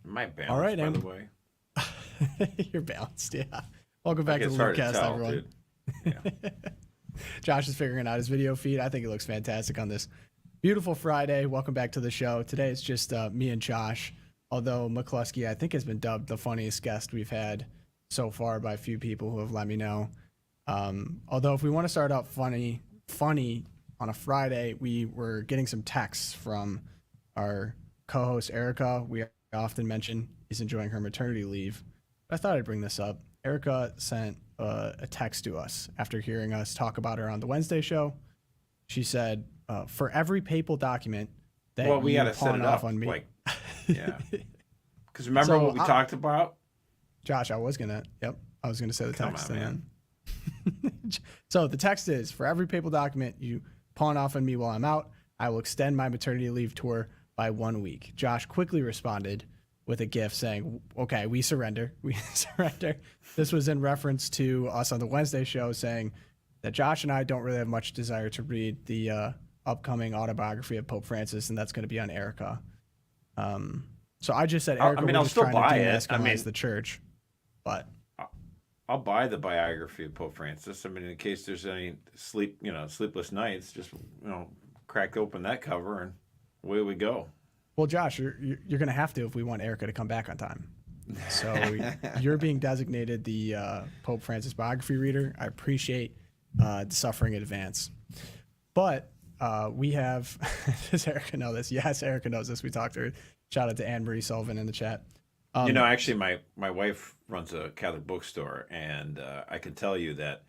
Am I All right, balanced, by the way? You're balanced, yeah. Welcome back to the It's hard to Loopcast, tell, everyone. dude. Yeah. Josh is figuring out his video feed. I think it looks fantastic on this beautiful Friday. Welcome back to the show. Today it's just me and Josh, although McCluskey, I think, has been dubbed the funniest guest we've had so far by a few people who have let me know. Although if we want to start out funny on a Friday, we were getting some texts from our co-host Erica. We often mention is enjoying her maternity leave. I thought I'd bring this up. Erica sent a text to us after hearing us talk about her on the Wednesday show. She said, for every papal document that We you got to set pawn it off up. on me. Yeah. Because remember So what we talked about? Josh, I was going to say the text. Come on, man. So the text is, for every papal document you pawn off on me while I'm out, I will extend my maternity leave tour by 1 week. Josh quickly responded with a GIF saying, okay, we surrender. We surrender. This was in reference to us on the Wednesday show saying that Josh and I don't really have much desire to read the upcoming autobiography of Pope Francis, and that's going to be on Erica. So I just said, Erica, I'll just still trying buy to it. demasculinize the church. But I'll buy the biography of Pope Francis. I mean, in case there's any sleepless nights, just crack open that cover and away we go. well, Josh, you're going to have to if we want Erica to come back on time. So you're being designated the Pope Francis biography reader. I appreciate the suffering in advance. But we have, does Erica know this? Yes, Erica knows this. We talked to her. Shout out to Anne-Marie Sullivan in the chat. Actually, my wife runs a Catholic bookstore, and I can tell you that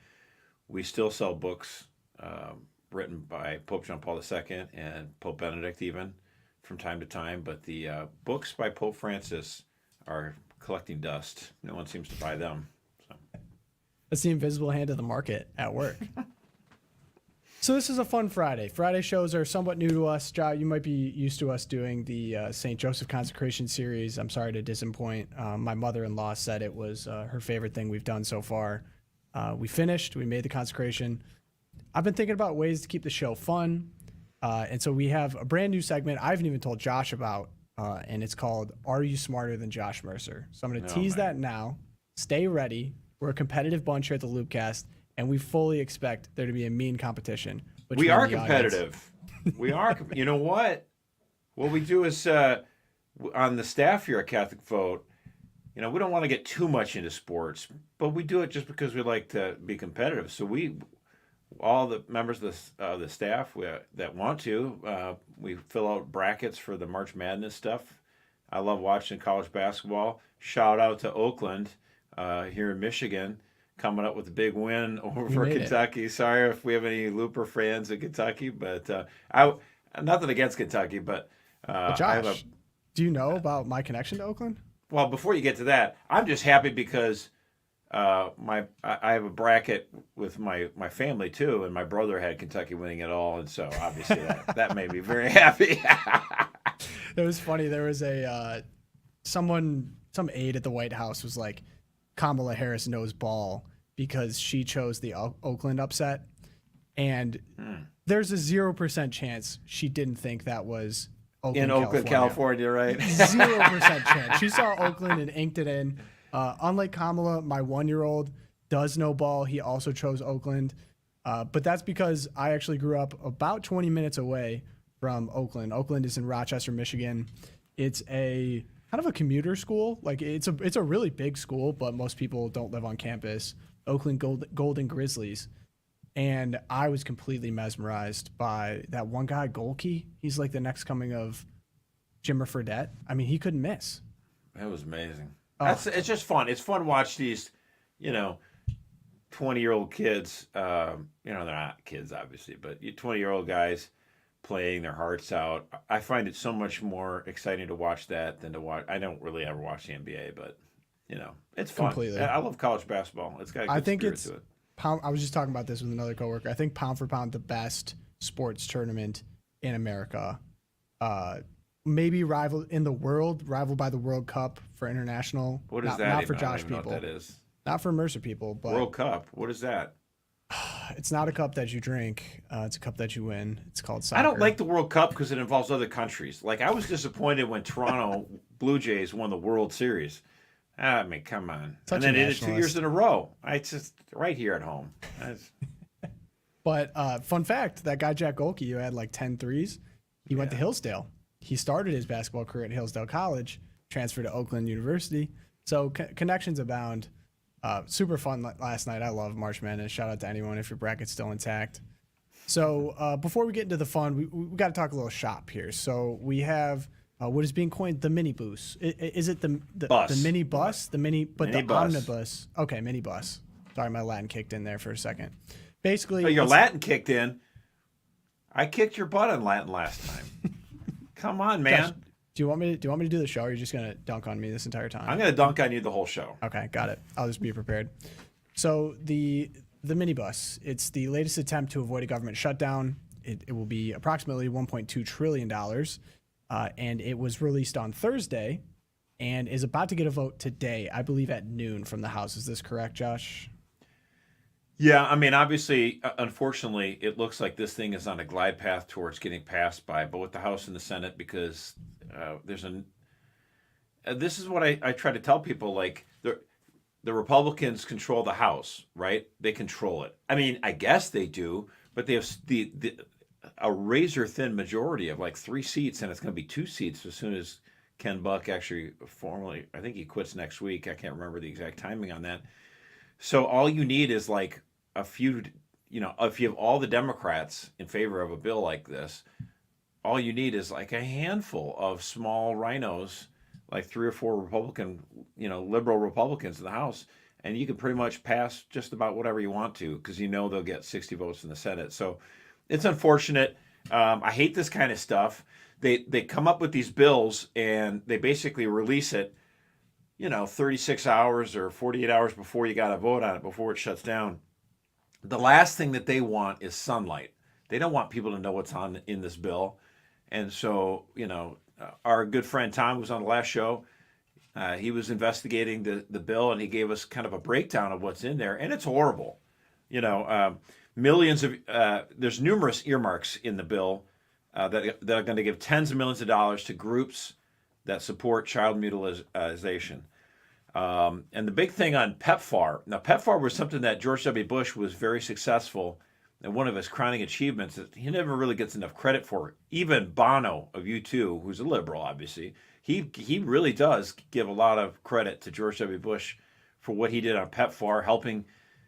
we still sell books written by Pope John Paul II and Pope Benedict even from time to time. But the books by Pope Francis are collecting dust. No one seems to buy them. So. That's the invisible hand of the market at work. So this is a fun Friday. Friday shows are somewhat new to us. Josh, you might be used to us doing the St. Joseph consecration series. I'm sorry to disappoint. My mother-in-law said it was her favorite thing we've done so far. We finished. We made the consecration. I've been thinking about ways to keep the show fun. And so we have a brand new segment I haven't even told Josh about, and it's called Are You Smarter Than Josh Mercer? So I'm going to tease that now. Stay ready. We're a competitive bunch here at the Loopcast, and we fully expect there to be a mean competition. We are competitive. We are. You know what? What we do is on the staff here at Catholic Vote, we don't want to get too much into sports, but we do it just because we like to be competitive. So all the members of the staff that want to, we fill out brackets for the March Madness stuff. I love watching college basketball. Shout out to Oakland here in Michigan, coming up with a big win over Kentucky. Sorry if we have any Looper fans in Kentucky, but nothing against Kentucky, but Josh, do you know about my connection to Oakland? Well, before you get to that, I'm just happy because I have a bracket with my family too, and my brother had Kentucky winning it all, and so obviously that made me very happy. It was funny. There was some aide at the White House was like, Kamala Harris knows ball because she chose the Oakland upset, and there's a 0% chance she didn't think that was Oakland, California, right? 0% chance. She saw Oakland and inked it in. Unlike Kamala, my 1-year-old does know ball. He also chose Oakland, but that's because I actually grew up about 20 minutes away from Oakland. Oakland is in Rochester, Michigan. It's a kind of a commuter school. Like it's a really big school, but most people don't live on campus. Oakland Golden Grizzlies. And I was completely mesmerized by that one guy, Golke. He's like the next coming of Jimmer Fredette. I mean, he couldn't miss. That was amazing. It's just fun. It's fun to watch these, 20-year-old kids. They're not kids, obviously, but 20-year-old guys playing their hearts out. I find it so much more exciting to watch that than to watch. I don't really ever watch the NBA, but it's fun. Completely. I love college basketball. It's got a good spirit to it. I was just talking about this with another coworker. I think pound for pound the best sports tournament in America. Maybe rivaled by the World Cup for international. What is that? Not for Josh Josh people. people. Know what that is. Not for Mercer people. But World Cup. What is that? It's not a cup that you drink. It's a cup that you win. It's called soccer. I don't like the World Cup because it involves other countries. Like, I was disappointed when Toronto Blue Jays won the World Series. I mean, come on. Such and a then they did it 2 nationalist. years in a row. I just right here at home. But fun fact, that guy Jack Golke, who had like 10 threes, he went to Hillsdale. He started his basketball career at Hillsdale College, transferred to Oakland University. So connections abound. Super fun last night. I love March Madness. Shout out to anyone if your bracket's still intact. So before we get into the fun, we got to talk a little shop here. So we have what is being coined the Minibus. Is it the Bus. the mini bus? The mini, but the Minibus. omnibus. Okay, minibus. Sorry, my Latin kicked in there for a second. Basically, Oh, your Latin kicked in. I kicked your butt on Latin last time. Come on, man. Josh, do you want me to do the show, or are you just gonna dunk on me this entire time? I'm going to dunk on you the whole show. Okay, got it. I'll just be prepared. So the minibus, it's the latest attempt to avoid a government shutdown. It will be approximately $1.2 trillion, and it was released on Thursday, and is about to get a vote today, I believe at noon from the House. Is this correct, Josh? Yeah, I mean, obviously, unfortunately, it looks like this thing is on a glide path towards getting passed by both the House and the Senate because this is what I try to tell people, like, the Republicans control the House, right? They control it. I mean, I guess they do, but they have a razor-thin majority of like 3 seats, and it's going to be 2 seats as soon as Ken Buck actually formally, I think he quits next week. I can't remember the exact timing on that. So all you need is like a few, if you have all the Democrats in favor of a bill like this, all you need is like a handful of small rhinos, like 3 or 4 Republican, liberal Republicans in the House, and you can pretty much pass just about whatever you want to because they'll get 60 votes in the Senate. So it's unfortunate. I hate this kind of stuff. They come up with these bills and they basically release it 36 hours or 48 hours before you got to vote on it, before it shuts down. The last thing that they want is sunlight. They don't want people to know what's in this bill. And so, our good friend Tom was on the last show. He was investigating the bill, and he gave us kind of a breakdown of what's in there. And it's horrible. Millions of, there's numerous earmarks in the bill that are going to give tens of millions of dollars to groups that support child mutilation. And the big thing on PEPFAR, now PEPFAR was something that George W. Bush was very successful, and one of his crowning achievements that he never really gets enough credit for. Even Bono of U2, who's a liberal, obviously, he really does give a lot of credit to George W. Bush for what he did on PEPFAR, helping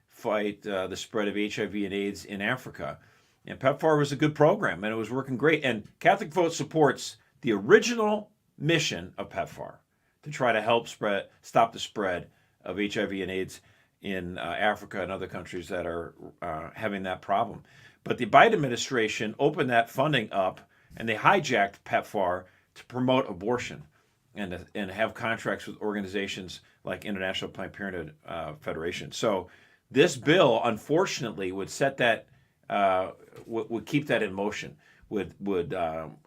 fight the spread of HIV and AIDS in Africa. And PEPFAR was a good program, and it was working great. And Catholic Vote supports the original mission of PEPFAR to try to help stop the spread of HIV and AIDS in Africa and other countries that are having that problem. But the Biden administration opened that funding up, and they hijacked PEPFAR to promote abortion and have contracts with organizations like International Planned Parenthood Federation. So this bill, unfortunately, would set that would keep that in motion. Would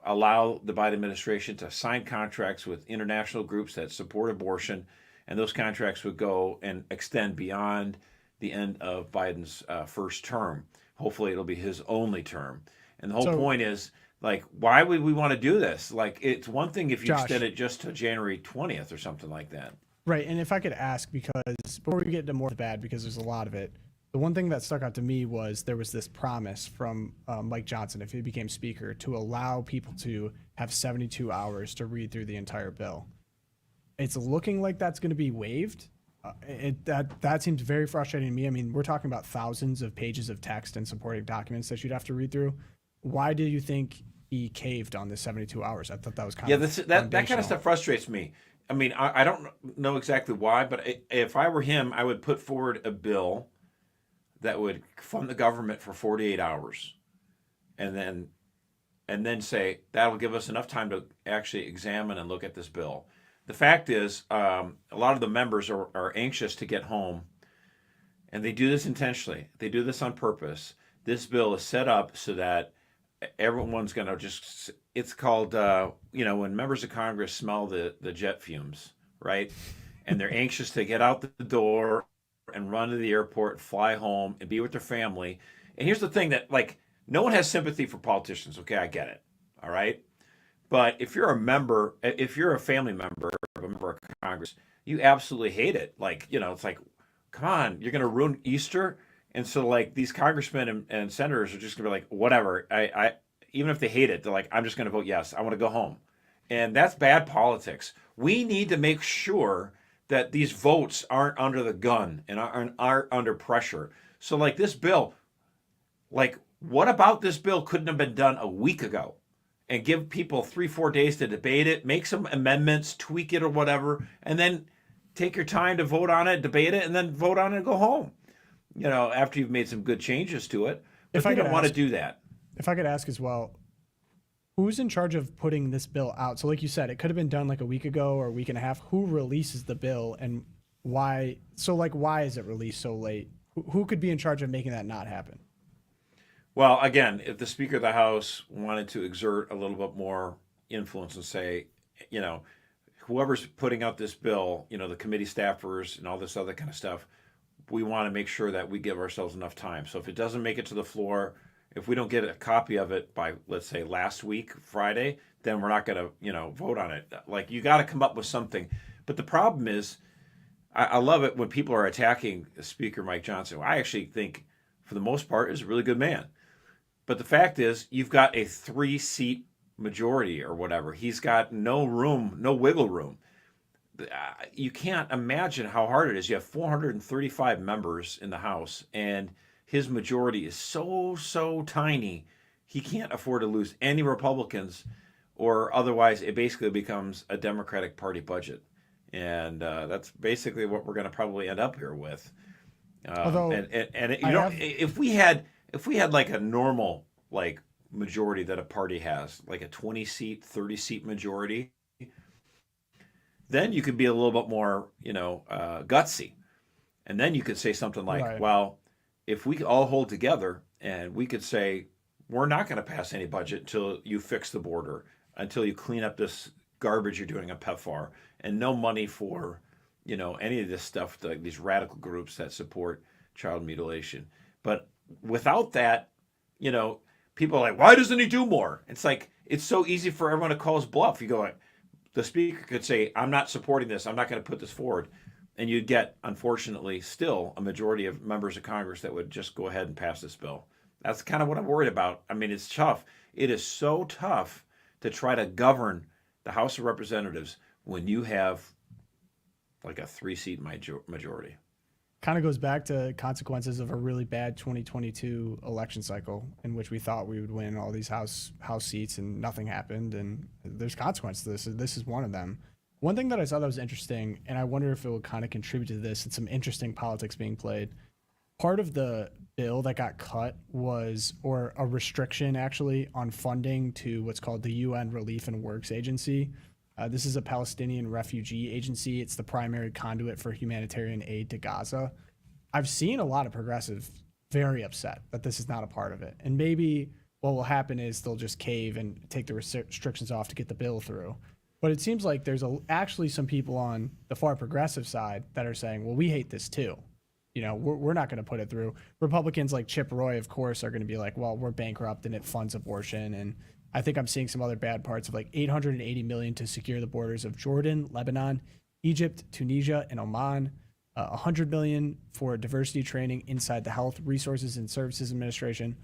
allow the Biden administration to sign contracts with international groups that support abortion, and those contracts would go and extend beyond the end of Biden's first term. Hopefully, it'll be his only term. And the whole point is, like, why would we want to do this? Like, it's one thing if you extend it just to January 20th or something like that. Right, and if I could ask, because before we get into more bad, because there's a lot of it, the one thing that stuck out to me was there was this promise from Mike Johnson, if he became speaker, to allow people to have 72 hours to read through the entire bill. It's looking like that's going to be waived. That seems very frustrating to me. I mean, we're talking about thousands of pages of text and supporting documents that you'd have to read through. Why do you think he caved on the 72 hours? I thought that was kind of that kind of stuff frustrates me. I mean, I don't know exactly why, but if I were him, I would put forward a bill that would fund the government for 48 hours, and then say that'll give us enough time to actually examine and look at this bill. The fact is, a lot of the members are anxious to get home, and they do this intentionally. They do this on purpose. This bill is set up so that everyone's going to just, it's called, when members of Congress smell the jet fumes, right? And they're anxious to get out the door and run to the airport, fly home, and be with their family. And here's the thing that, like, no one has sympathy for politicians. Okay, I get it. All right. But if you're a family member of a member of Congress, you absolutely hate it. Like, it's like, come on, you're going to ruin Easter. And so, like, these congressmen and senators are just going to be like, whatever. Even if they hate it, they're like, I'm just going to vote yes. I want to go home. And that's bad politics. We need to make sure that these votes aren't under the gun and aren't under pressure. So, like, this bill, like, what about this bill couldn't have been done a week ago? And give people 3-4 days to debate it, make some amendments, tweak it or whatever, and then take your time to vote on it, debate it, and then vote on it and go home. After you've made some good changes to it. But we don't want to do that. If I could ask as well, who's in charge of putting this bill out? So like you said, it could have been done like a week ago or a week and a half. Who releases the bill and why? So like, why is it released so late? Who could be in charge of making that not happen? Well, again, if the Speaker of the House wanted to exert a little bit more influence and say, whoever's putting out this bill, the committee staffers and all this other kind of stuff, we want to make sure that we give ourselves enough time. So if it doesn't make it to the floor, if we don't get a copy of it by, let's say, last week, Friday, then we're not going to, vote on it. Like, you got to come up with something. But the problem is, I love it when people are attacking Speaker Mike Johnson. I actually think, for the most part, is a really good man. But the fact is, you've got a 3-seat majority or whatever. He's got no room, no wiggle room. You can't imagine how hard it is. You have 435 members in the House, and his majority is so tiny, he can't afford to lose any Republicans, or otherwise it basically becomes a Democratic Party budget. And that's basically what we're going to probably end up here with. Although, if we had like a normal like majority that a party has, like a 20-seat, 30-seat majority, then you could be a little bit more, gutsy. And then you could say something like, right. Well, if we all hold together and we could say, we're not going to pass any budget until you fix the border, until you clean up this garbage you're doing at PEPFAR, and no money for, any of this stuff, like these radical groups that support child mutilation. But without that, people are like, why doesn't he do more? It's like, it's so easy for everyone to call his bluff. You go, the Speaker could say, I'm not supporting this. I'm not going to put this forward. And you'd get, unfortunately, still a majority of members of Congress that would just go ahead and pass this bill. That's kind of what I'm worried about. I mean, it's tough. It is so tough to try to govern the House of Representatives when you have like a 3-seat majority. Kind of goes back to consequences of a really bad 2022 election cycle in which we thought we would win all these house seats and nothing happened. And there's consequences to this. This is one of them. One thing that I saw that was interesting, and I wonder if it would kind of contribute to this, and some interesting politics being played. Part of the bill that got cut was, or a restriction actually, on funding to what's called the UN Relief and Works Agency. This is a Palestinian refugee agency. It's the primary conduit for humanitarian aid to Gaza. I've seen a lot of progressives very upset that this is not a part of it. And maybe what will happen is they'll just cave and take the restrictions off to get the bill through. But it seems like there's actually some people on the far progressive side that are saying, well, we hate this too. We're not going to put it through. Republicans like Chip Roy, of course, are going to be like, well, we're bankrupt and it funds abortion. And I think I'm seeing some other bad parts of like $880 million to secure the borders of Jordan, Lebanon, Egypt, Tunisia, and Oman. $100 million for diversity training inside the Health Resources and Services Administration,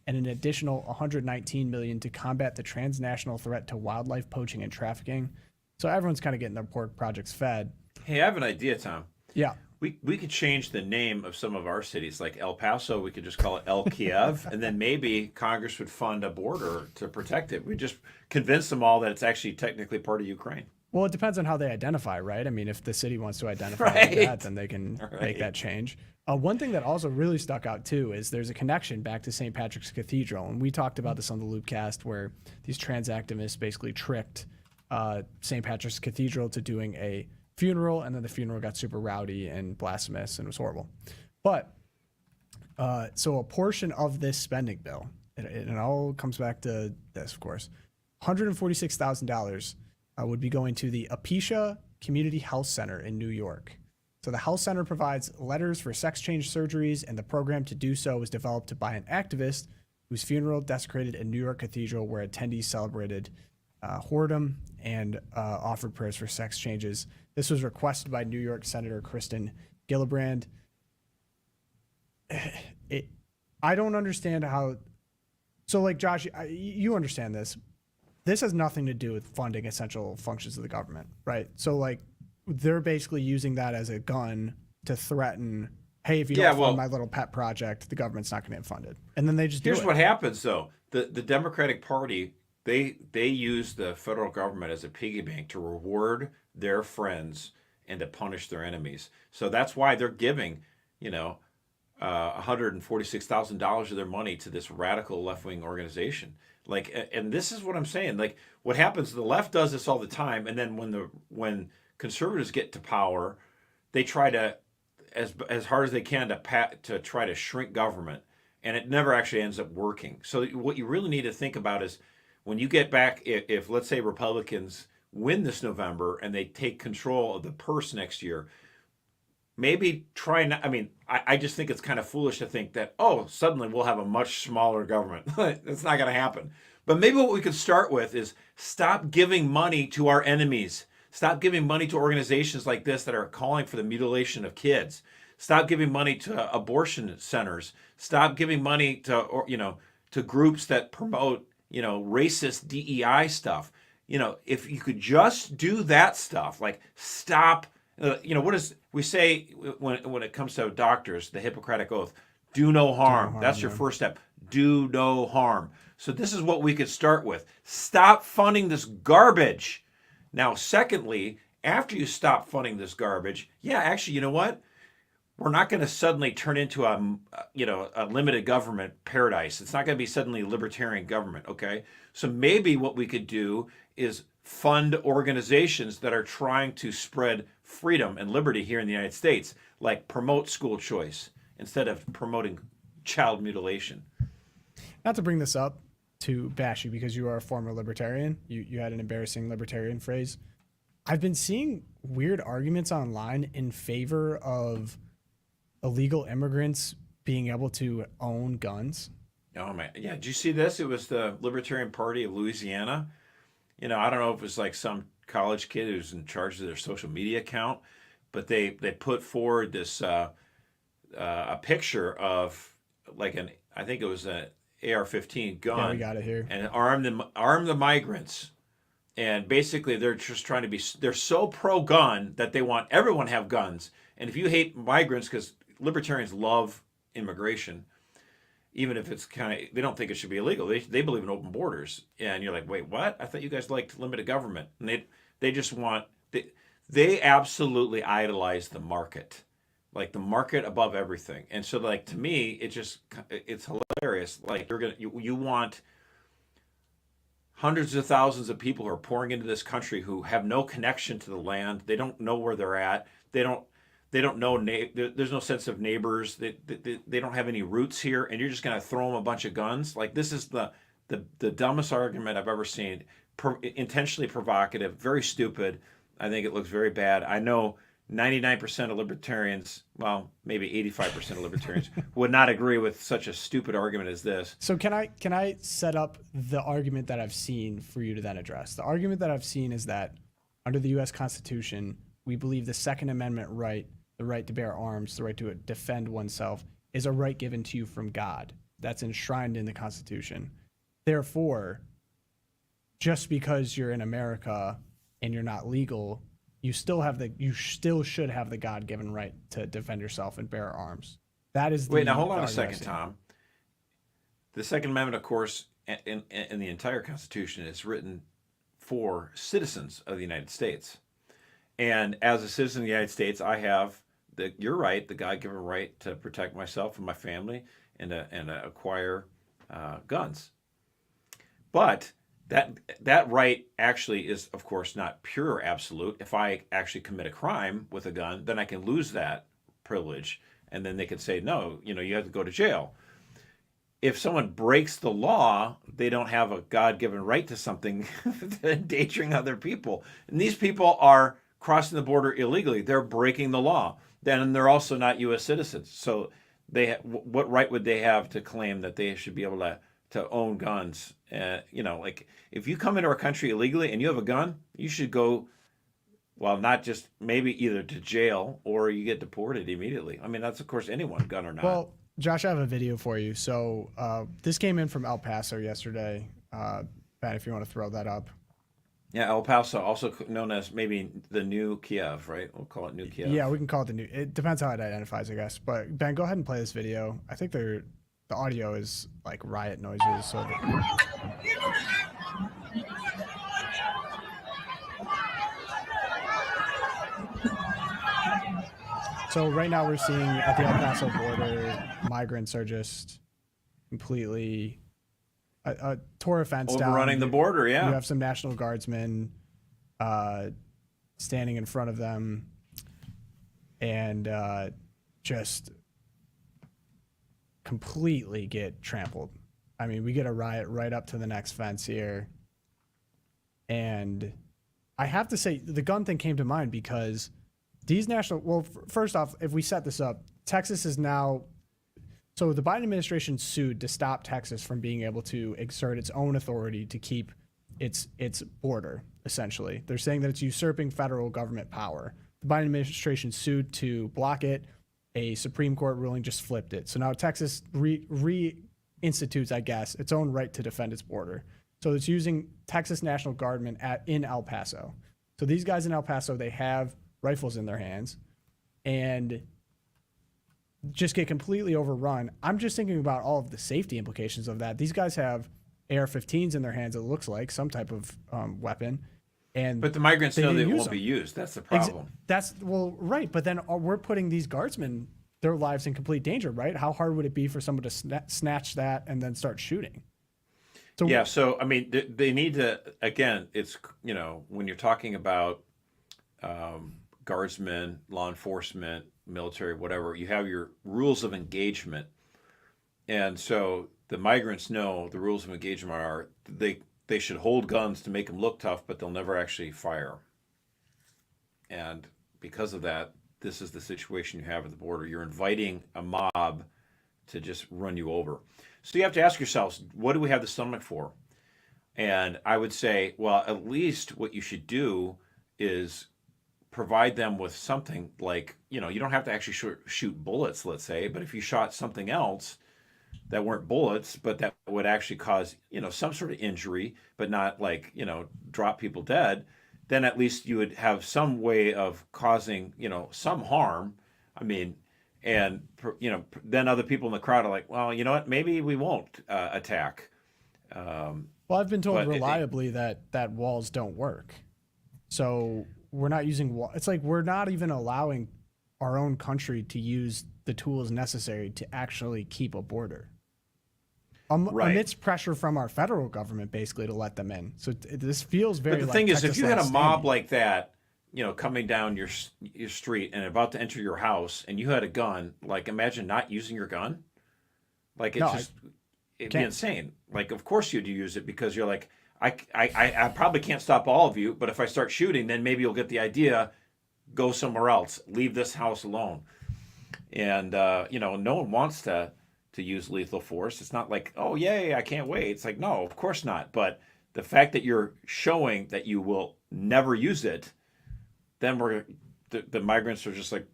and an additional $119 million to combat the transnational threat to wildlife poaching and trafficking. So everyone's kind of getting their pork projects fed. Hey, I have an idea, Tom. Yeah. We could change the name of some of our cities, like El Paso. We could just call it El Kiev, and then maybe Congress would fund a border to protect it. We just convince them all that it's actually technically part of Ukraine. Well, it depends on how they identify, right? I mean, if the city wants to identify like that, then they can make that change. One thing that also really stuck out, too, is there's a connection back to St. Patrick's Cathedral. And we talked about this on the Loopcast, where these trans activists basically tricked St. Patrick's Cathedral to doing a funeral, and then the funeral got super rowdy and blasphemous, and it was horrible. But so a portion of this spending bill, and it all comes back to this, of course, $146,000 would be going to the Apisha Community Health Center in New York. So the Health Center provides letters for sex change surgeries, and the program to do so was developed by an activist whose funeral desecrated a New York cathedral where attendees celebrated whoredom and offered prayers for sex changes. This was requested by New York Senator Kristen Gillibrand. I don't understand how. So, like, Josh, you understand this. This has nothing to do with funding essential functions of the government, right? So, like, they're basically using that as a gun to threaten, hey, if you don't fund my little pet project, the government's not going to get funded. And then they just do it. Here's what happens, though. The Democratic Party, they use the federal government as a piggy bank to reward their friends and to punish their enemies. So that's why they're giving, $146,000 of their money to this radical left-wing organization. Like, and this is what I'm saying. Like, what happens? The left does this all the time, and then when conservatives get to power, they try to, as hard as they can, to try to shrink government, and it never actually ends up working. So what you really need to think about is when you get back, if let's say Republicans win this November and they take control of the purse next year, maybe try not. I mean, I just think it's kind of foolish to think that, oh, suddenly we'll have a much smaller government. That's not going to happen. But maybe what we could start with is stop giving money to our enemies. Stop giving money to organizations like this that are calling for the mutilation of kids. Stop giving money to abortion centers. Stop giving money to groups that promote, racist DEI stuff. If you could just do that stuff, like stop. What does we say when it comes to doctors? The Hippocratic Oath: do no harm. That's your first step. Do no harm. So this is what we could start with. Stop funding this garbage. Now, secondly, after you stop funding this garbage, actually, you know what? We're not going to suddenly turn into a limited government paradise. It's not going to be suddenly a libertarian government, okay? So maybe what we could do is fund organizations that are trying to spread freedom and liberty here in the United States, like promote school choice instead of promoting child mutilation. Not to bring this up to bash you because you are a former libertarian. You had an embarrassing libertarian phrase. I've been seeing weird arguments online in favor of illegal immigrants being able to own guns. Oh, man. Yeah, did you see this? It was the Libertarian Party of Louisiana. I don't know if it was like some college kid who's in charge of their social media account, but they put forward this a picture of like I think it was an AR-15 gun. Yeah, we got it here. And arm the migrants. And basically they're just trying to be, they're so pro-gun that they want everyone to have guns. And if you hate migrants, because libertarians love immigration, even if it's they don't think it should be illegal. They believe in open borders. And you're like, wait, what? I thought you guys liked limited government. And they just want, they absolutely idolize the market. Like the market above everything. And so like, to me, it's hilarious. Like you want hundreds of thousands of people who are pouring into this country who have no connection to the land. They don't know where they're at. They don't know, there's no sense of neighbors. They don't have any roots here, and you're just going to throw them a bunch of guns? Like, this is the dumbest argument I've ever seen. Intentionally provocative, very stupid. I think it looks very bad. I know 99% of libertarians, well, maybe 85% of libertarians, would not agree with such a stupid argument as this. So can I set up the argument that I've seen for you to then address? The argument that I've seen is that under the U.S. Constitution, we believe the Second Amendment right, the right to bear arms, the right to defend oneself, is a right given to you from God. That's enshrined in the Constitution. Therefore, just because you're in America and you're not legal, you still should have the God-given right to defend yourself and bear arms. That is the Wait, now hold on a second, Tom. The Second Amendment, of course, in the entire Constitution is written for citizens of the United States. And as a citizen of the United States, I have you're right, the God-given right to protect myself and my family and to acquire guns. But that right actually is, of course, not pure or absolute. If I actually commit a crime with a gun, then I can lose that privilege, and then they could say, no, you have to go to jail. If someone breaks the law, they don't have a God-given right to something endangering other people. And these people are crossing the border illegally, they're breaking the law. Then they're also not U.S. citizens. So what right would they have to claim that they should be able to own guns? Like if you come into our country illegally and you have a gun, you should go, well, not just maybe either to jail or you get deported immediately. I mean, that's of course anyone, gun or not. Well, Josh, I have a video for you. So this came in from El Paso yesterday. Pat, if you want to throw that up. Yeah, El Paso, also known as maybe the new Kiev, right? We'll call it new Kiev. Yeah, we can call it the new. It depends how it identifies, I guess. But Ben, go ahead and play this video. I think the audio is like riot noises. So So right now we're seeing at the El Paso border, migrants are just completely a tore a fence down. Overrunning the border, yeah. You have some National Guardsmen standing in front of them and just completely get trampled. I mean, we get a riot right up to the next fence here. And I have to say, the gun thing came to mind because these first off, if we set this up, Texas is now, so the Biden administration sued to stop Texas from being able to exert its own authority to keep its border, essentially. They're saying that it's usurping federal government power. The Biden administration sued to block it. A Supreme Court ruling just flipped it. So now Texas reinstitutes, I guess, its own right to defend its border. So it's using Texas National Guardmen in El Paso. So these guys in El Paso, they have rifles in their hands and just get completely overrun. I'm just thinking about all of the safety implications of that. These guys have AR-15s in their hands, it looks like, some type of weapon. But the migrants know they won't be used. That's the problem. Right. But then we're putting these guardsmen, their lives in complete danger, right? How hard would it be for someone to snatch that and then start shooting? So, yeah. So, I mean, they need to, again, it's, when you're talking about guardsmen, law enforcement, military, whatever, you have your rules of engagement. And so the migrants know the rules of engagement are they should hold guns to make them look tough, but they'll never actually fire. And because of that, this is the situation you have at the border. You're inviting a mob to just run you over. So you have to ask yourselves, what do we have the stomach for? And I would say, well, at least what you should do is provide them with something like, you don't have to actually shoot bullets, let's say, but if you shot something else that weren't bullets, but that would actually cause, some sort of injury, but not like, drop people dead, then at least you would have some way of causing, some harm. I mean, and, then other people in the crowd are like, well, you know what, maybe we won't attack. Well, I've been told reliably that walls don't work. So we're not using walls. It's like we're not even allowing our own country to use the tools necessary to actually keep a border. Amidst pressure from our federal government, basically, to let them in. So this feels very. But the thing is, if you had a mob like that, coming down your street and about to enter your house, and you had a gun, like imagine not using your gun. Like it'd be insane. Like of course you'd use it because you're like, I probably can't stop all of you, but if I start shooting, then maybe you'll get the idea. Go somewhere else. Leave this house alone. And no one wants to use lethal force. It's not like, oh yay, I can't wait. It's like, no, of course not. But the fact that you're showing that you will never use it, then the migrants are just like,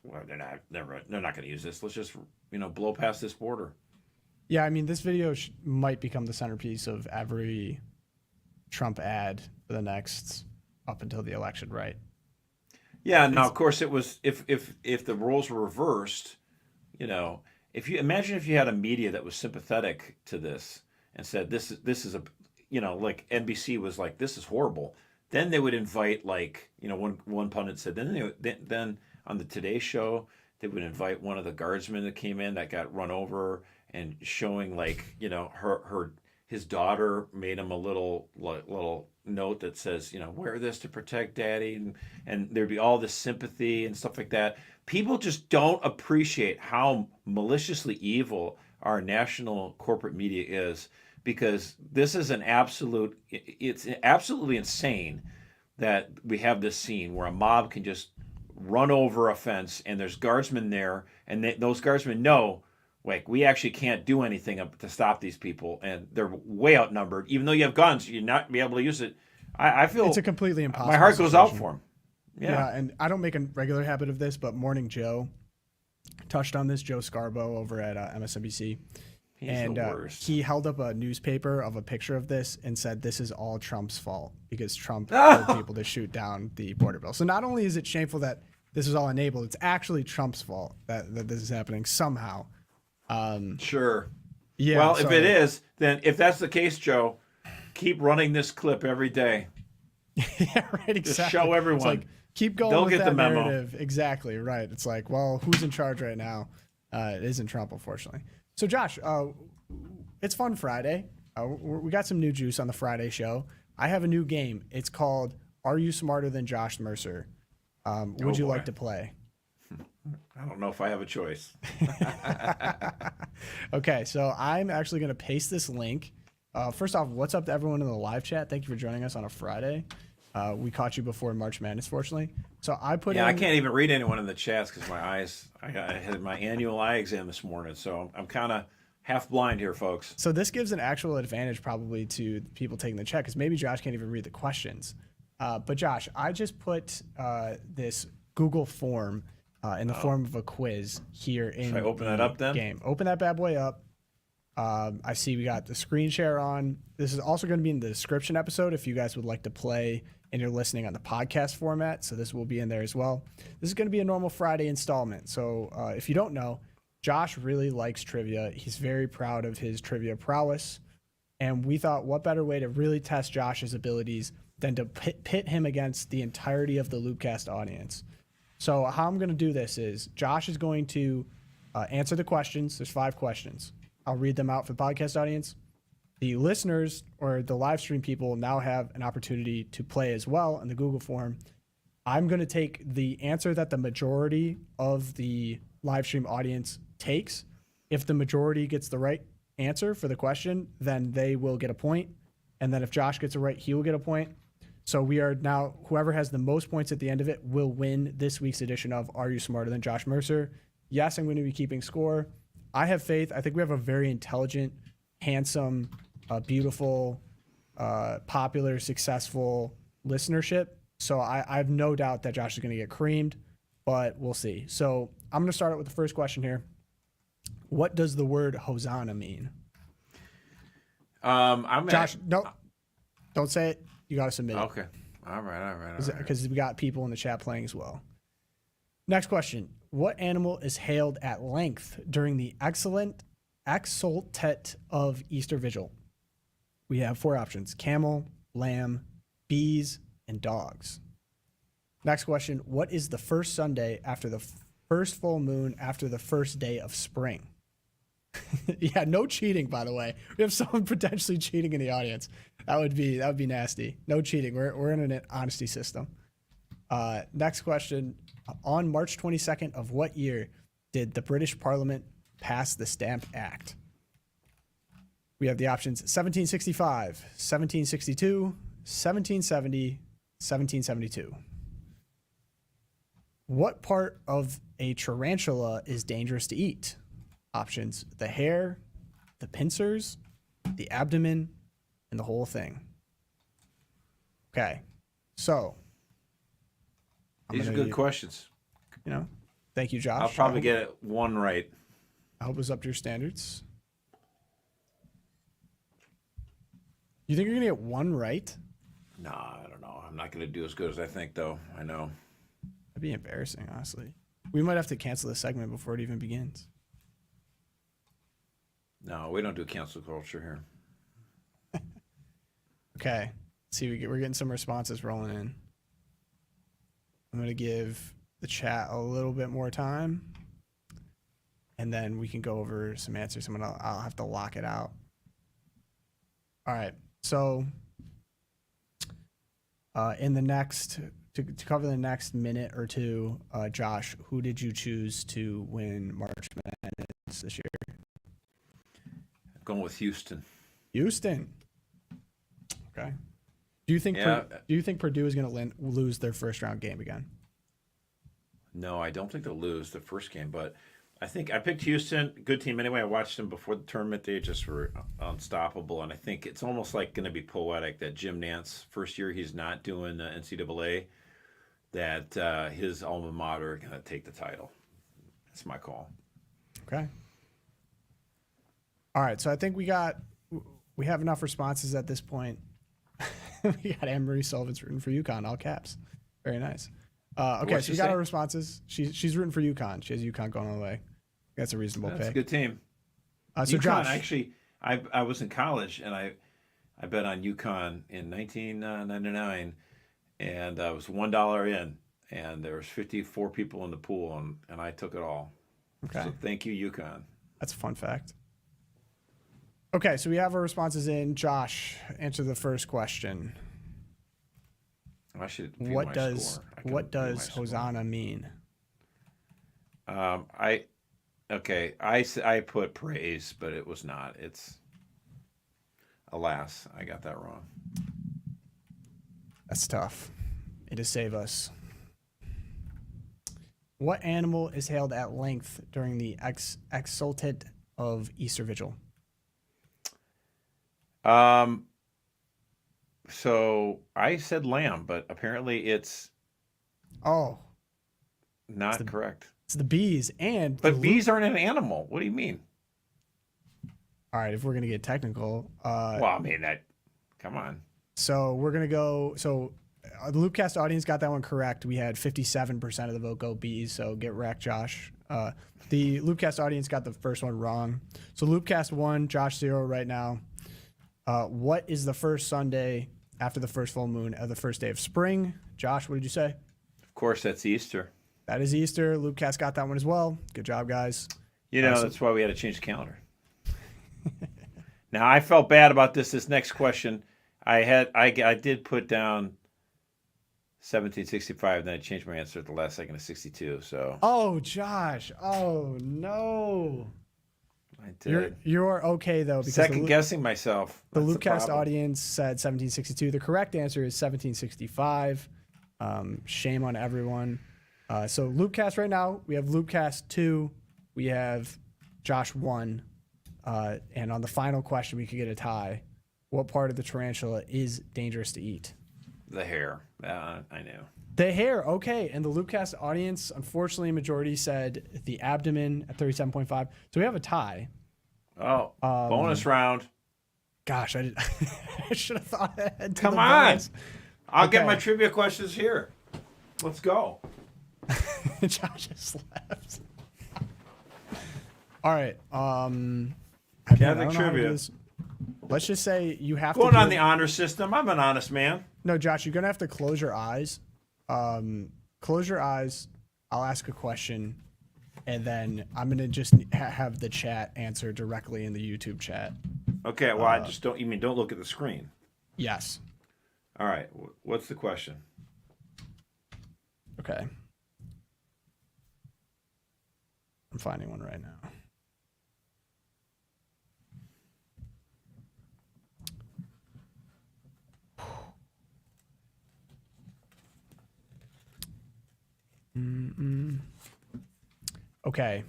well, they're not going to use this. Let's just blow past this border. Yeah, I mean, this video might become the centerpiece of every Trump ad for the next up until the election, right? Yeah. Now, of course, it was if the roles were reversed, if you imagine if you had a media that was sympathetic to this and said this is a like NBC was like, this is horrible, then they would invite, like, one pundit said then on the Today Show they would invite one of the guardsmen that came in that got run over and showing, like, his daughter made him a little note that says, wear this to protect daddy, and there'd be all this sympathy and stuff like that. People just don't appreciate how maliciously evil our national corporate media is, because this is it's absolutely insane that we have this scene where a mob can just run over a fence and there's guardsmen there, and those guardsmen know, like, we actually can't do anything to stop these people, and they're way outnumbered. Even though you have guns, you're not be able to use it. I feel it's a completely impossible. My heart goes out situation. for him. Yeah, and I don't make a regular habit of this, but Morning Joe touched on this. Joe Scarborough over at MSNBC. He's the worst. He held up a newspaper of a picture of this and said this is all Trump's fault because Trump told people to shoot down the border bill. So not only is it shameful that this is all enabled, it's actually Trump's fault that this is happening somehow. Sure. Yeah. Well, if it is, then if that's the case, Joe, keep running this clip every day. Yeah, right. Exactly. Just show everyone. It's like, keep going They'll with get that the memo. narrative. Exactly right. It's like, well, who's in charge right now? It isn't Trump, unfortunately. So, Josh, it's Fun Friday. We got some new juice on the Friday show. I have a new game. It's called Are You Smarter Than Josh Mercer? Would you like to play? I don't know if I have a choice. Okay, so I'm actually going to paste this link. First off, what's up to everyone in the live chat? Thank you for joining us on a Friday. We caught you before March Madness, fortunately. So I put I can't even read anyone in the chats because my eyes, I had my annual eye exam this morning, so I'm kind of half blind here, folks. So this gives an actual advantage probably to people taking the chat because maybe Josh can't even read the questions. But Josh, I just put this Google form in the form of a quiz here in Should I open that up then? game. Open that bad boy up. I see we got the screen share on. This is also going to be in the description episode if you guys would like to play and you're listening on the podcast format. So this will be in there as well. This is going to be a normal Friday installment. So if you don't know, Josh really likes trivia. He's very proud of his trivia prowess. And we thought, what better way to really test Josh's abilities than to pit him against the entirety of the Loopcast audience. So how I'm going to do this is Josh is going to answer the questions. There's 5 questions. I'll read them out for the podcast audience. The listeners or the live stream people now have an opportunity to play as well in the Google form. I'm going to take the answer that the majority of the live stream audience takes. If the majority gets the right answer for the question, then they will get a point. And then if Josh gets it right, he will get a point. So we are now, whoever has the most points at the end of it will win this week's edition of Are You Smarter Than Josh Mercer? Yes, I'm going to be keeping score. I have faith. I think we have a very intelligent, handsome, beautiful, popular, successful listenership. So I have no doubt that Josh is going to get creamed, but we'll see. So I'm going to start out with the first question here. What does the word Hosanna mean? Josh, no, don't say it. You got to submit it. Okay. All right. Because we got people in the chat playing as well. Next question. What animal is hailed at length during the exultet of Easter Vigil? We have 4 options: camel, lamb, bees, and dogs. Next question. What is the first Sunday after the first full moon after the first day of spring? Yeah, no cheating, by the way. We have someone potentially cheating in the audience. That would be nasty. No cheating. We're in an honesty system. Next question. On March 22nd of what year did the British Parliament pass the Stamp Act? We have the options 1765, 1762, 1770, 1772. What part of a tarantula is dangerous to eat? Options: the hair, the pincers, the abdomen, and the whole thing. Okay, so These are good questions. Thank you, Josh. I'll probably get it 1 right. I hope it's up to your standards. You think you're gonna get 1 right? No, I don't know. I'm not going to do as good as I think, though. I know. That'd be embarrassing, honestly. We might have to cancel this segment before it even begins. No, we don't do cancel culture here. Okay. Let's see, we're getting some responses rolling in. I'm going to give the chat a little bit more time, and then we can go over some answers. I'll have to lock it out. All right. So in the next, to cover the next minute or two, Josh, who did you choose to win March Madness this year? I'm going with Houston. Houston. Okay. Do you think Yeah. do you think Purdue is going to lose their first round game again? No, I don't think they'll lose the first game, but I think I picked Houston, good team anyway. I watched them before the tournament; they just were unstoppable, and I think it's almost like going to be poetic that Jim Nance, first year he's not doing the NCAA, that his alma mater are going to take the title. That's my call. Okay. All right, so I think we have enough responses at this point. We got Anne-Marie Sullivan's rooting for UConn, all caps. Very nice. Okay, What'd so she we got say? our responses. She's rooting for UConn. She has UConn going all the way. That's a reasonable That's pick. a good team. So UConn, Josh, actually, I was in college and I bet on UConn in 1999, and I was $1 in, and there was 54 people in the pool, and I took it all. okay, So thank you, UConn. that's a fun fact. Okay, so we have our responses in. Josh, answer the first question. I should view What my does score. I can what view my does score. Hosanna mean? I put praise, but it was not. It's alas, I got that wrong. That's tough. It is save us. What animal is hailed at length during the exultate of Easter Vigil? So I said lamb, but apparently it's Oh, not correct. it's the bees and But bees aren't an animal. What do you mean? All right, if we're gonna get technical, Well, I mean that. Come on. so we're gonna go. So the Loopcast audience got that one correct. We had 57% of the vote go bees. So get wrecked, Josh. The Loopcast audience got the first one wrong. So Loopcast 1, Josh 0 right now. What is the first Sunday after the first full moon of the first day of spring? Josh, what did you say? Of course, that's Easter. That is Easter. Loopcast got that one as well. Good job, guys. You know, So- that's why we had to change the calendar. Now, I felt bad about this next question. I did put down 1765, then I changed my answer at the last second to 62. So Oh, Josh. Oh, no. I did. You're okay, though. Because Second guessing myself. the That's Loopcast problem. audience said 1762. The correct answer is 1765. Shame on everyone. So Loopcast right now, we have Loopcast 2. We have Josh 1. And on the final question, we could get a tie. What part of the tarantula is dangerous to eat? The hair. I knew. The hair, okay. And the Loopcast audience, unfortunately, majority said the abdomen at 37.5. So we have a tie. Oh, bonus round. Gosh, I should have thought ahead. Come on. I'll get Okay. my trivia questions here. Let's go. Josh just left. All right. Catholic trivia. Let's just say you have Going to on the honor system. I'm an honest man. No, Josh, you're gonna have to close your eyes. Close your eyes. I'll ask a question, and then I'm gonna just have the chat answer directly in the YouTube chat. Okay, well, I just don't. You mean don't look at the screen? Yes. All right. What's the question? Okay. I'm finding one right now. Okay.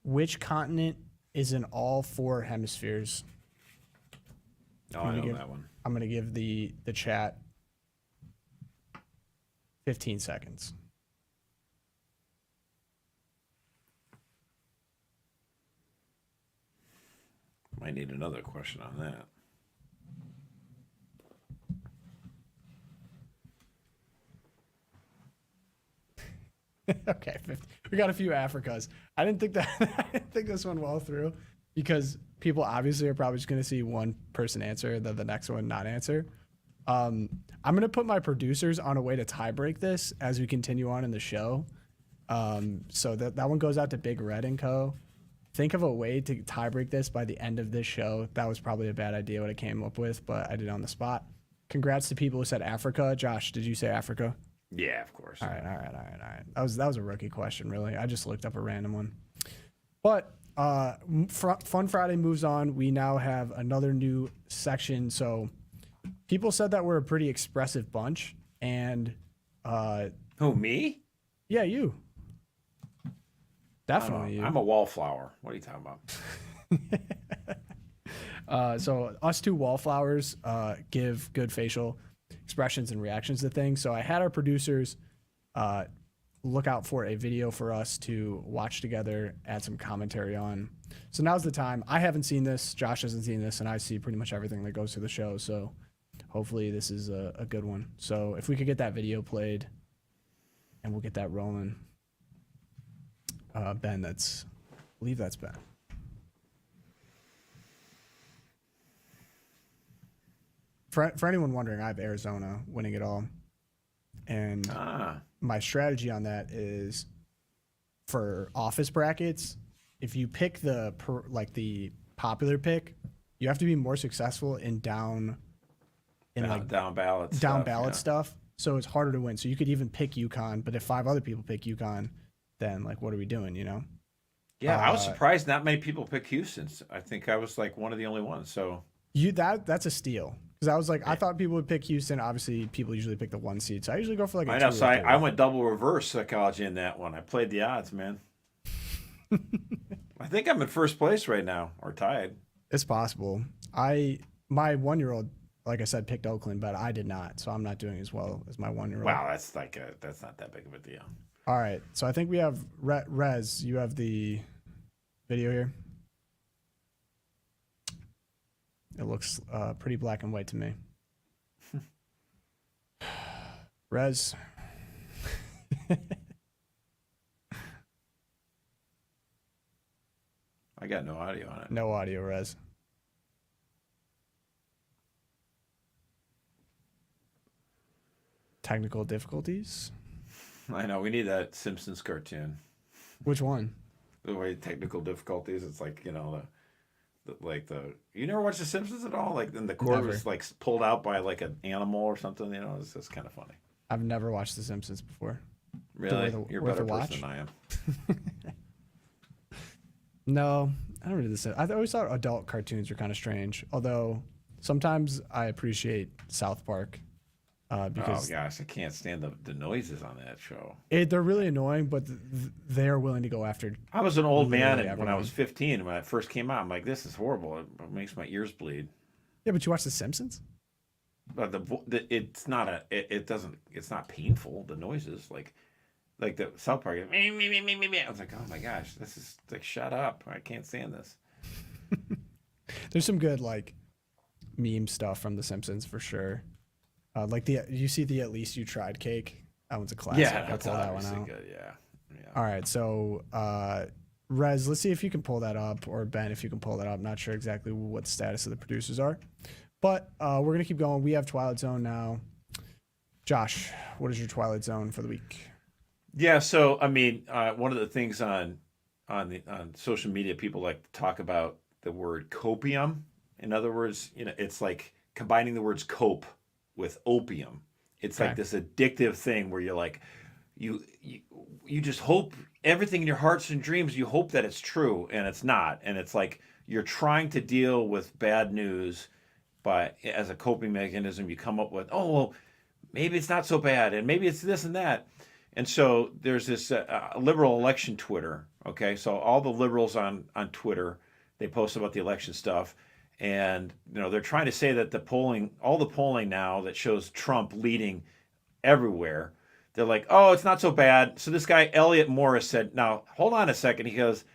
Which continent is in all four hemispheres? Oh, I know that one. I'm going to give the chat 15 seconds. Might need another question on that. Okay, 50. We got a few Africas. I didn't think this one well through because people obviously are probably just going to see one person answer, then the next one not answer. I'm going to put my producers on a way to tie break this as we continue on in the show. So that one goes out to Big Red and Co. Think of a way to tie break this by the end of this show. That was probably a bad idea what I came up with, but I did it on the spot. Congrats to people who said Africa. Josh, did you say Africa? Yeah, of course. All right. That was a rookie question, really. I just looked up a random one. But Fun Friday moves on. We now have another new section. So people said that we're a pretty expressive bunch, and Who, me? yeah, you. Definitely you. I'm a wallflower. What are you talking about? So us two wallflowers give good facial expressions and reactions to things. So I had our producers look out for a video for us to watch together, add some commentary on. So now's the time. I haven't seen this. Josh hasn't seen this, and I see pretty much everything that goes through the show. So hopefully this is a good one. So if we could get that video played, and we'll get that rolling. Ben, I believe that's Ben. For anyone wondering, I have Arizona winning it all. And my strategy on that is for office brackets, if you pick the popular pick, you have to be more successful in down ballot stuff. So it's harder to win. So you could even pick UConn, but if 5 other people pick UConn, then like what are we doing, you know? Yeah, I was surprised not many people picked Houston. I think I was like one of the only ones. So that's a steal. Because I was like, I thought people would pick Houston. Obviously, people usually pick the 1 seed. So I usually go for like a I know. So I went double reverse psychology in that one. I played the odds, man. I think I'm in first place right now, or tied. It's possible. My 1-year-old, like I said, picked Oakland, but I did not. So I'm not doing as well as my 1-year-old. Wow, that's not that big of a deal. All right. So I think we have Rez. You have the video here. It looks pretty black and white to me. Rez. I got no audio on it. No audio, Rez. Technical difficulties? I know. We need that Simpsons cartoon. Which one? The way technical difficulties. It's like, you never watched The Simpsons at all? Like, then the cord was like pulled out by like an animal or something. You know, it's just kind of funny. I've never watched The Simpsons before. Really? You're a better person than I am. No, I don't really. I always thought adult cartoons were kind of strange. Although sometimes I appreciate South Park. Because oh gosh, I can't stand the noises on that show. They're really annoying, but they're willing to go after. I was an old man when I was 15 when it first came out. I'm like, this is horrible. It makes my ears bleed. Yeah, but you watch The Simpsons. But it's not painful. The noises like the South Park. Me. I was like, oh my gosh, this is like, shut up. I can't stand this. There's some good like meme stuff from The Simpsons for sure. Like you see the At Least You Tried cake. That one's a classic. Yeah, that's obviously good. Yeah. All right, so Rez, let's see if you can pull that up, or Ben, if you can pull that up. Not sure exactly what the status of the producers are, but we're gonna keep going. We have Twilight Zone now. Josh, what is your Twilight Zone for the week? Yeah, so I mean, one of the things on social media, people like to talk about the word copium. In other words, it's like combining the words cope with opium. It's like this addictive thing where you're like, you just hope everything in your hearts and dreams, you hope that it's true and it's not. And it's like you're trying to deal with bad news, but as a coping mechanism, you come up with, oh, well, maybe it's not so bad and maybe it's this and that. And so there's this liberal election Twitter. Okay. So all the liberals on Twitter, they post about the election stuff. And, they're trying to say that all the polling now that shows Trump leading everywhere, they're like, oh, it's not so bad. So this guy, Elliot Morris, said, now, hold on a second. He goes,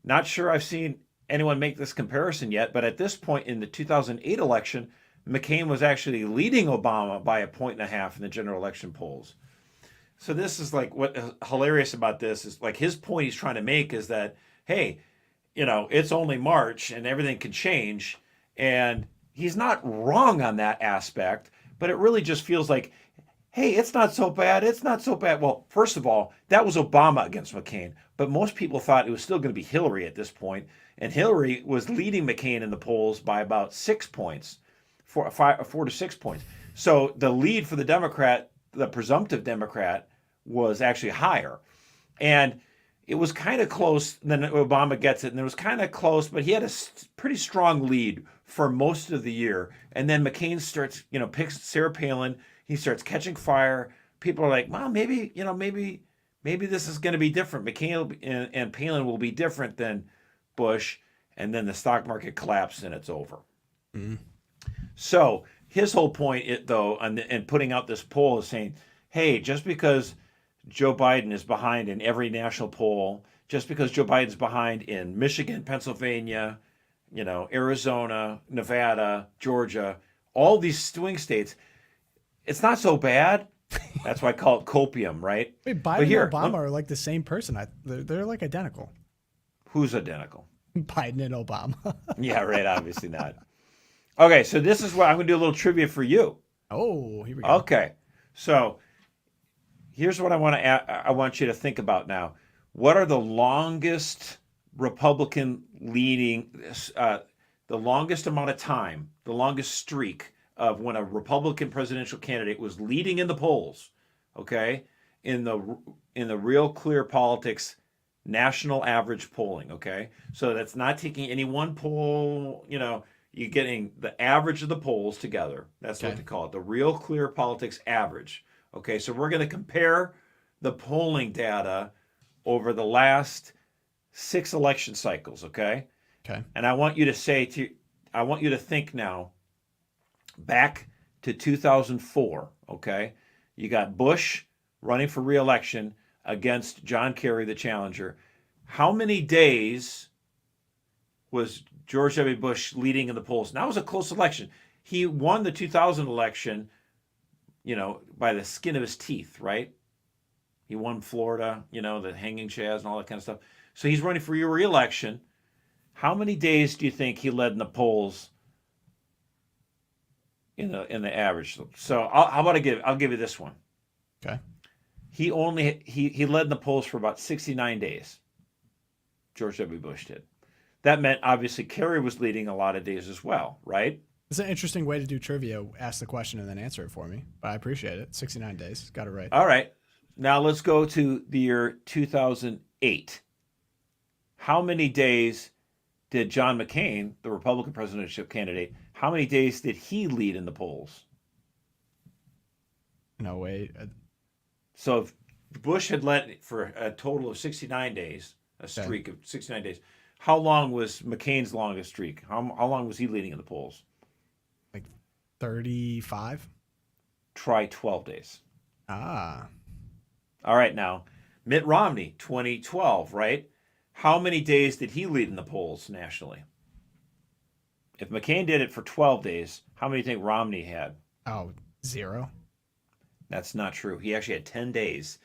not sure I've seen anyone make this comparison yet. But at this point in the 2008 election, McCain was actually leading Obama by 1.5 points in the general election polls. So this is like what hilarious about this is like his point he's trying to make is that, hey, it's only March and everything can change. And he's not wrong on that aspect, but it really just feels like, hey, it's not so bad. It's not so bad. Well, first of all, that was Obama against McCain, but most people thought it was still going to be Hillary at this point. And Hillary was leading McCain in the polls by about 6 points, 4 to 6 points. So the lead for the presumptive Democrat, was actually higher. And, it was kind of close. Then Obama gets it, and it was kind of close, but he had a pretty strong lead for most of the year. And then McCain starts, picks Sarah Palin. He starts catching fire. People are like, well, maybe this is going to be different. McCain and Palin will be different than Bush. And then the stock market collapsed and it's over. Mm-hmm. So his whole point, and putting out this poll is saying, hey, just because Joe Biden is behind in every national poll, just because Joe Biden's behind in Michigan, Pennsylvania, Arizona, Nevada, Georgia, all these swing states, it's not so bad. That's why I call it copium, right? Wait, Biden and Obama are like the same person. They're like identical. Who's identical? Biden and Obama. Yeah, right. Obviously not. Okay, so this is what I'm going to do a little trivia for you. Oh, here we go. Okay, so here's what I want you to think about now. What are the longest Republican leading, the longest amount of time, the longest streak of when a Republican presidential candidate was leading in the polls? Okay, in the Real Clear Politics national average polling. Okay, so that's not taking any one poll. You're getting the average of the polls together. That's what they call it, the Real Clear Politics average. Okay, so we're going to compare the polling data over the last 6 election cycles. Okay. And I want you to think now back to 2004. Okay, you got Bush running for re-election against John Kerry, the challenger. How many days was George W. Bush leading in the polls? Now it was a close election. He won the 2000 election, by the skin of his teeth, right? He won Florida, the hanging chads and all that kind of stuff. So he's running for re-election. How many days do you think he led in the polls in the average? So I'll give you this one. Okay. He led in the polls for about 69 days. George W. Bush did. That meant obviously Kerry was leading a lot of days as well, right? It's an interesting way to do trivia. Ask the question and then answer it for me. But I appreciate it. 69 days. Got it right. All right. Now let's go to the year 2008. How many days did John McCain, the Republican presidential candidate, how many days did he lead in the polls? No, wait. So if Bush had led for a total of 69 days, a streak of 69 days, how long was McCain's longest streak? How long was he leading in the polls? Like 35? Try 12 days. Ah. All right, now, Mitt Romney, 2012, right? How many days did he lead in the polls nationally? If McCain did it for 12 days, how many do you think Romney had? Oh, 0. That's not true. He actually had 10 days.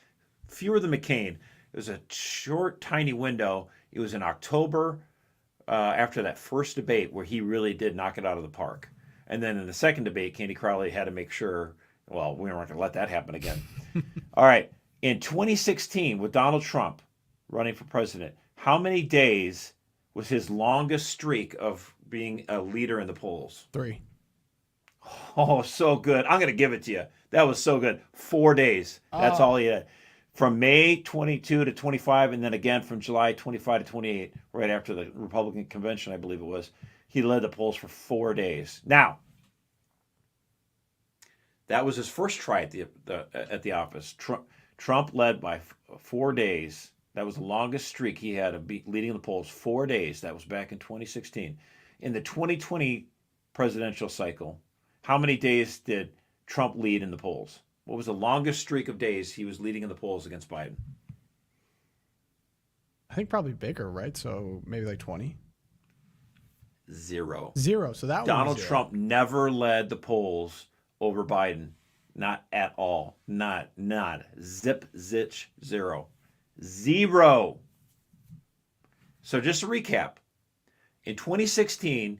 Fewer than McCain. It was a short, tiny window. It was in October after that first debate where he really did knock it out of the park. And then in the second debate, Candy Crowley had to make sure, well, we weren't going to let that happen again. All right. In 2016, with Donald Trump running for president, how many days was his longest streak of being a leader in the polls? 3. Oh, so good. I'm going to give it to you. That was so good. 4 days. That's all he had. From May 22 to 25, and then again from July 25 to 28, right after the Republican convention, I believe it was, he led the polls for 4 days. Now, that was his first try at the office. Trump led by 4 days. That was the longest streak he had of leading the polls, 4 days. That was back in 2016. In the 2020 presidential cycle, how many days did Trump lead in the polls? What was the longest streak of days he was leading in the polls against Biden? I think probably bigger, right? So maybe like 20. 0. 0. So that Donald was 0. Trump never led the polls over Biden. Not at all. Not. Zip, zitch, 0. 0. So just to recap, in 2016,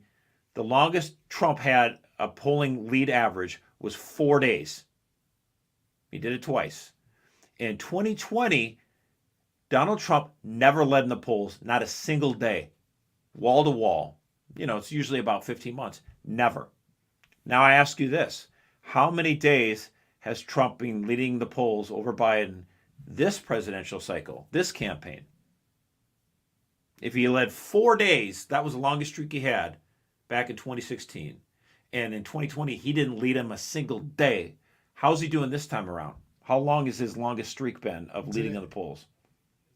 the longest Trump had a polling lead average was 4 days. He did it twice. In 2020, Donald Trump never led in the polls, not a single day, wall to wall. It's usually about 15 months. Never. Now I ask you this. How many days has Trump been leading the polls over Biden this presidential cycle, this campaign? If he led 4 days, that was the longest streak he had back in 2016. And in 2020, he didn't lead him a single day. How's he doing this time around? How long is his longest streak been of leading in the polls?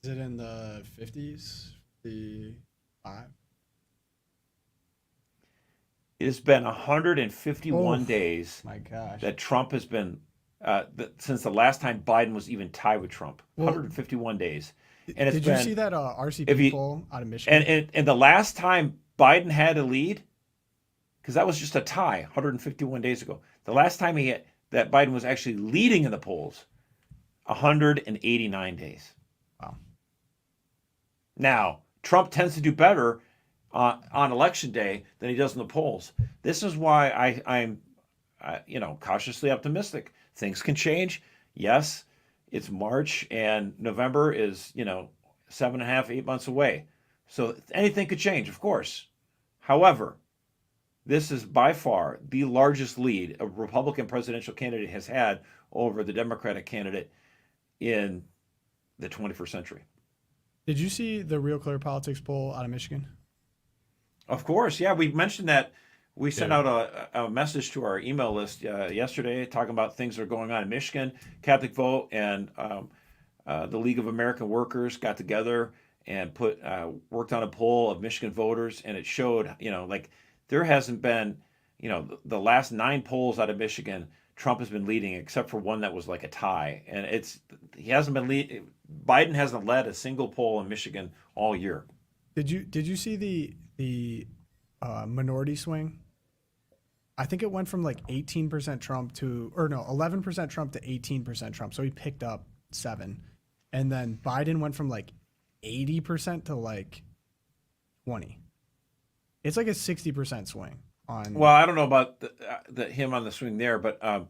Is it in the 50s? The 5? It's been 151 days my gosh. that Trump has been, since the last time Biden was even tied with Trump. 151 days. And Did you see that RCP poll out of Michigan? And the last time Biden had a lead, because that was just a tie 151 days ago. The last time that Biden was actually leading in the polls, 189 days. Wow. Now, Trump tends to do better on election day than he does in the polls. This is why I'm cautiously optimistic. Things can change. Yes, it's March and November is 7.5, 8 months away. So anything could change, of course. However, this is by far the largest lead a Republican presidential candidate has had over the Democratic candidate in the 21st century. Did you see the Real Clear Politics poll out of Michigan? Of course, yeah. We mentioned that. We sent out a message to our email list yesterday talking about things that are going on in Michigan. Catholic Vote and the League of American Workers got together and worked on a poll of Michigan voters, and it showed, there hasn't been, the last 9 polls out of Michigan, Trump has been leading, except for one that was like a tie, and he hasn't been leading. Biden hasn't led a single poll in Michigan all year. Did you see the minority swing? I think it went from like 18% Trump 11% Trump to 18% Trump. So he picked up 7, and then Biden went from like 80% to like 20. It's like a 60% swing on. Well, I don't know about him on the swing there, but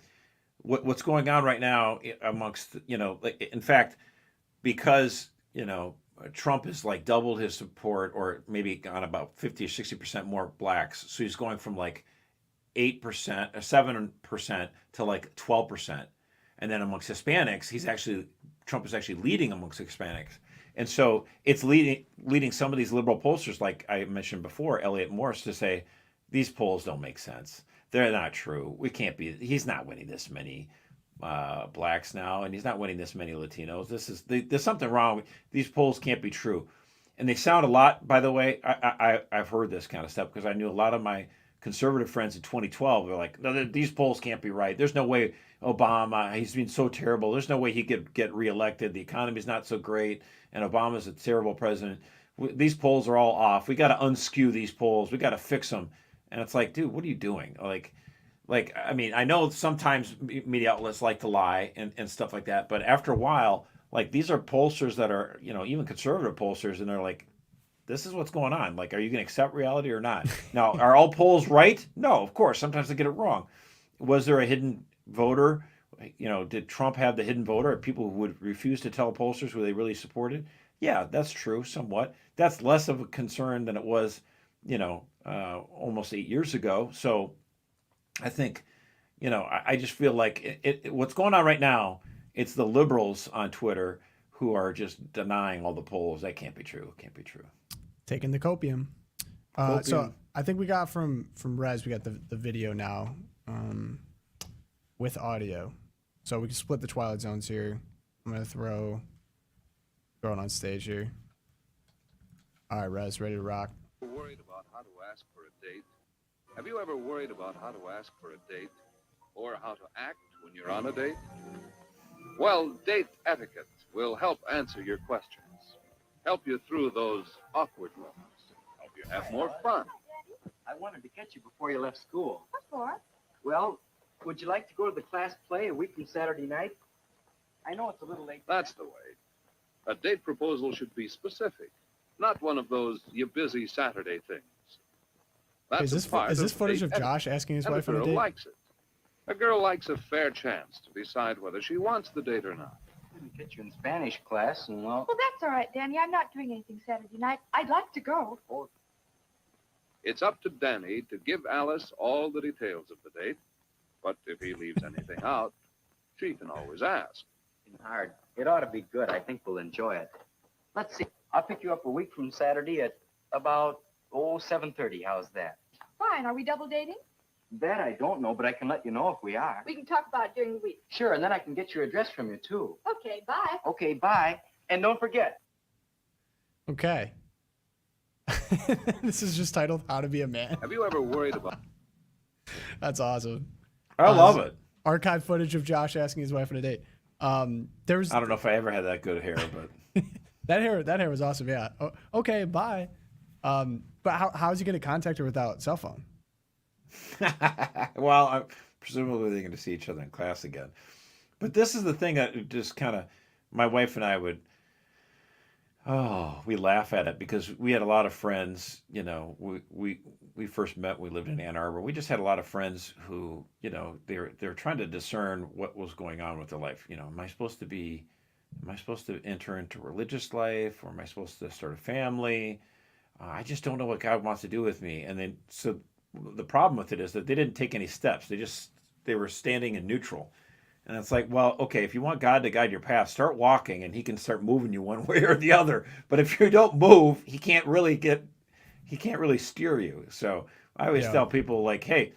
what's going on right now amongst in fact, because Trump has like doubled his support, or maybe gone about 50 or 60% more blacks. So he's going from like 8% or 7% to like 12%. And then amongst Hispanics, Trump is actually leading amongst Hispanics. And so it's leading some of these liberal pollsters, like I mentioned before, Elliot Morris, to say, these polls don't make sense. They're not true. He's not winning this many blacks now, and he's not winning this many Latinos. There's something wrong. These polls can't be true. And they sound a lot, by the way, I've heard this kind of stuff because I knew a lot of my conservative friends in 2012 were like, no, these polls can't be right. There's no way Obama, he's been so terrible. There's no way he could get reelected. The economy's not so great, and Obama's a terrible president. These polls are all off. We got to unskew these polls. We got to fix them. And it's like, dude, what are you doing? I mean, I know sometimes media outlets like to lie and stuff like that, but after a while, like, these are pollsters that are, even conservative pollsters, and they're like, this is what's going on. Like, are you going to accept reality or not? Now, are all polls right? No, of course. Sometimes they get it wrong. Was there a hidden voter? Did Trump have the hidden voter? People who would refuse to tell pollsters who they really supported? Yeah, that's true, somewhat. That's less of a concern than it was, almost 8 years ago. So I think, I just feel like what's going on right now, it's the liberals on Twitter who are just denying all the polls. That can't be true. It can't be true. Taking the copium. So I think we got from Rez, we got the video now with audio. So we can split the Twilight Zones here. I'm going to throw it on stage here. All right, Rez, ready to rock. Worried about how to ask for a date? Have you ever worried about how to ask for a date or how to act when you're on a date? Well, date etiquette will help answer your questions, help you through those awkward moments, help you have more fun. I wanted to catch you before you left school. What for? Well, would you like to go to the class play a week from Saturday night? I know it's a little late. That's the way. A date proposal should be specific, not one of those "you busy Saturday" things. That's Is this footage of Josh asking his wife on a date? A girl likes it. A girl likes a fair chance to decide whether she wants the date or not. I didn't get you in Spanish class, and well, That's all right, Danny. I'm not doing anything Saturday night. I'd like to go. It's up to Danny to give Alice all the details of the date, but if he leaves anything out, she can always ask. hard. It ought to be good. I think we'll enjoy it. Let's see. I'll pick you up a week from Saturday at about 7:30. How's that? Fine. Are we double dating? That I don't know, but I can let you know if we are. We can talk about it during the week. Sure, and then I can get your address from you too. Okay, bye. Okay, bye. And don't forget. Okay. This is just titled "How to Be a Man." Have you ever worried about That's awesome. I love it. Archive footage of Josh asking his wife on a date. There was I don't know if I ever had that good hair, but that hair was awesome. Yeah. Oh, okay. Bye. But how is he going to contact her without cell phone? well, presumably they're going to see each other in class again. But this is the thing that just kind of, my wife and I would, we laugh at it because we had a lot of friends, you know, we first met, we lived in Ann Arbor. We just had a lot of friends who, you know, they're trying to discern what was going on with their life. You know, am I supposed to enter into religious life, or am I supposed to start a family? I just don't know what God wants to do with me. And then, so the problem with it is that they didn't take any steps. They were standing in neutral. And it's like, well, okay, if you want God to guide your path, start walking and he can start moving you one way or the other. But if you don't move, he can't really steer you. So I always tell people, like, hey,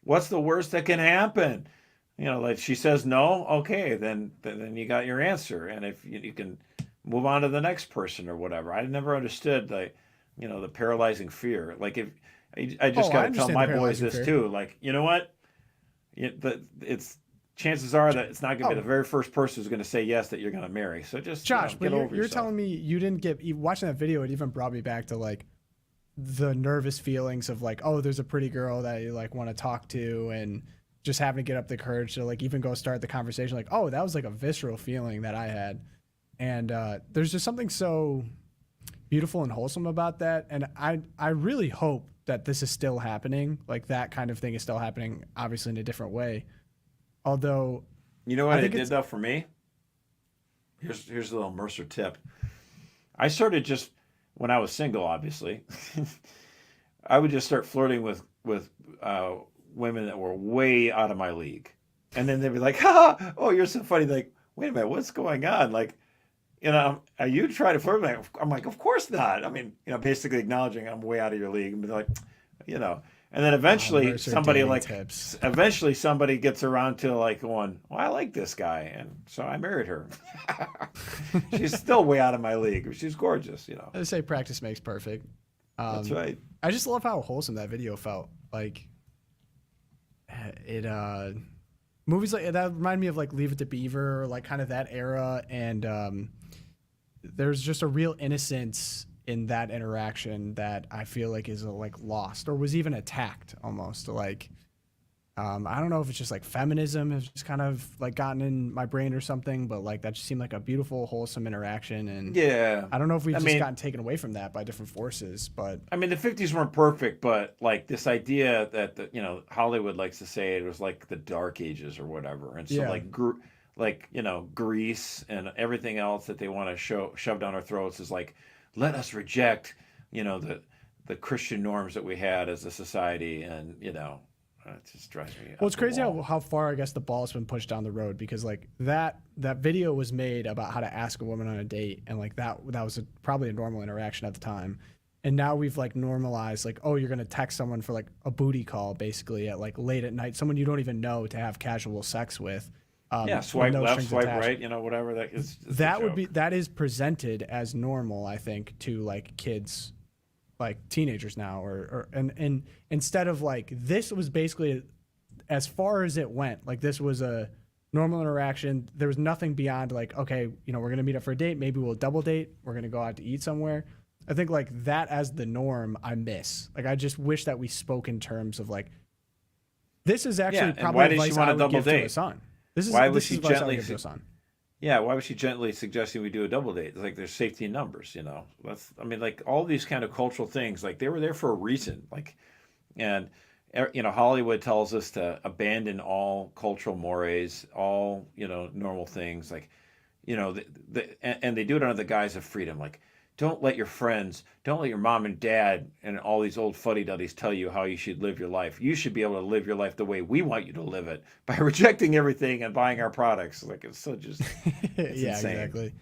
what's the worst that can happen? You know, like, she says no, okay, then you got your answer. And if you can move on to the next person or whatever. I never understood, like, you know, the paralyzing fear. Like, if I just got to tell my boys this too. Like, you know what? It's chances are that it's not going to be the very first person who's going to say yes that you're going to marry. So just, Josh, get but over you're yourself. telling me you didn't get, watching that video, it even brought me back to like the nervous feelings of like, oh, there's a pretty girl that you like want to talk to, and just having to get up the courage to like even go start the conversation. Like, oh, that was like a visceral feeling that I had. And there's just something so beautiful and wholesome about that. And I really hope that this is still happening. Like, that kind of thing is still happening, obviously in a different way. Although, you know what it did though for me? Here's a little Mercer tip. I started just when I was single, obviously. I would just start flirting with women that were way out of my league, and then they'd be like, "Ha! Oh, you're so funny." Like, wait a minute, what's going on? Like, you know, are you trying to flirt with me? I'm like, of course not. I mean, you know, basically acknowledging I'm way out of your league, and be like, you know. And then eventually somebody gets around to like going, well, I like this guy. And so I married her. She's still way out of my league. She's gorgeous, you know. I say practice makes perfect. That's right. I just love how wholesome that video felt. Like, movies like that remind me of like Leave It to Beaver, or like kind of that era. And there's just a real innocence in that interaction that I feel like is like lost, or was even attacked almost. Like, I don't know if it's just like feminism has just kind of like gotten in my brain or something, but like that just seemed like a beautiful, wholesome interaction. And yeah, I don't know if we've just gotten taken away from that by different forces, but I mean, the 50s weren't perfect, but like this idea that you know, Hollywood likes to say it was like the Dark Ages or whatever. And so like, you know, Grease and everything else that they want to shove down our throats is like, let us reject, you know, the Christian norms that we had as a society. And, you know, it just drives me up. Well, it's crazy how far, I guess, the ball has been pushed down the road, because like that video was made about how to ask a woman on a date. And like that was probably a normal interaction at the time. And now we've like normalized, like, oh, you're going to text someone for like a booty call, basically at like late at night, someone you don't even know, to have casual sex with. Swipe left, swipe right, you know, whatever that is. That is presented as normal, I think, to like kids, like teenagers now, and instead of like, this was basically as far as it went. Like, this was a normal interaction. There was nothing beyond like, okay, you know, we're going to meet up for a date. Maybe we'll double date. We're going to go out to eat somewhere. I think like that as the norm, I miss. Like, I just wish that we spoke in terms of like, this is actually probably advice I would give to a son. Why would she gently suggesting we do a double date? It's like, there's safety in numbers, you know. I mean, like all these kind of cultural things, like they were there for a reason. Like, and you know, Hollywood tells us to abandon all cultural mores, all, you know, normal things. Like, you know, and they do it under the guise of freedom. Like, don't let your mom and dad and all these old fuddy-duddies tell you how you should live your life. You should be able to live your life the way we want you to live it, by rejecting everything and buying our products. Like, it's so just, it's yeah, insane. exactly.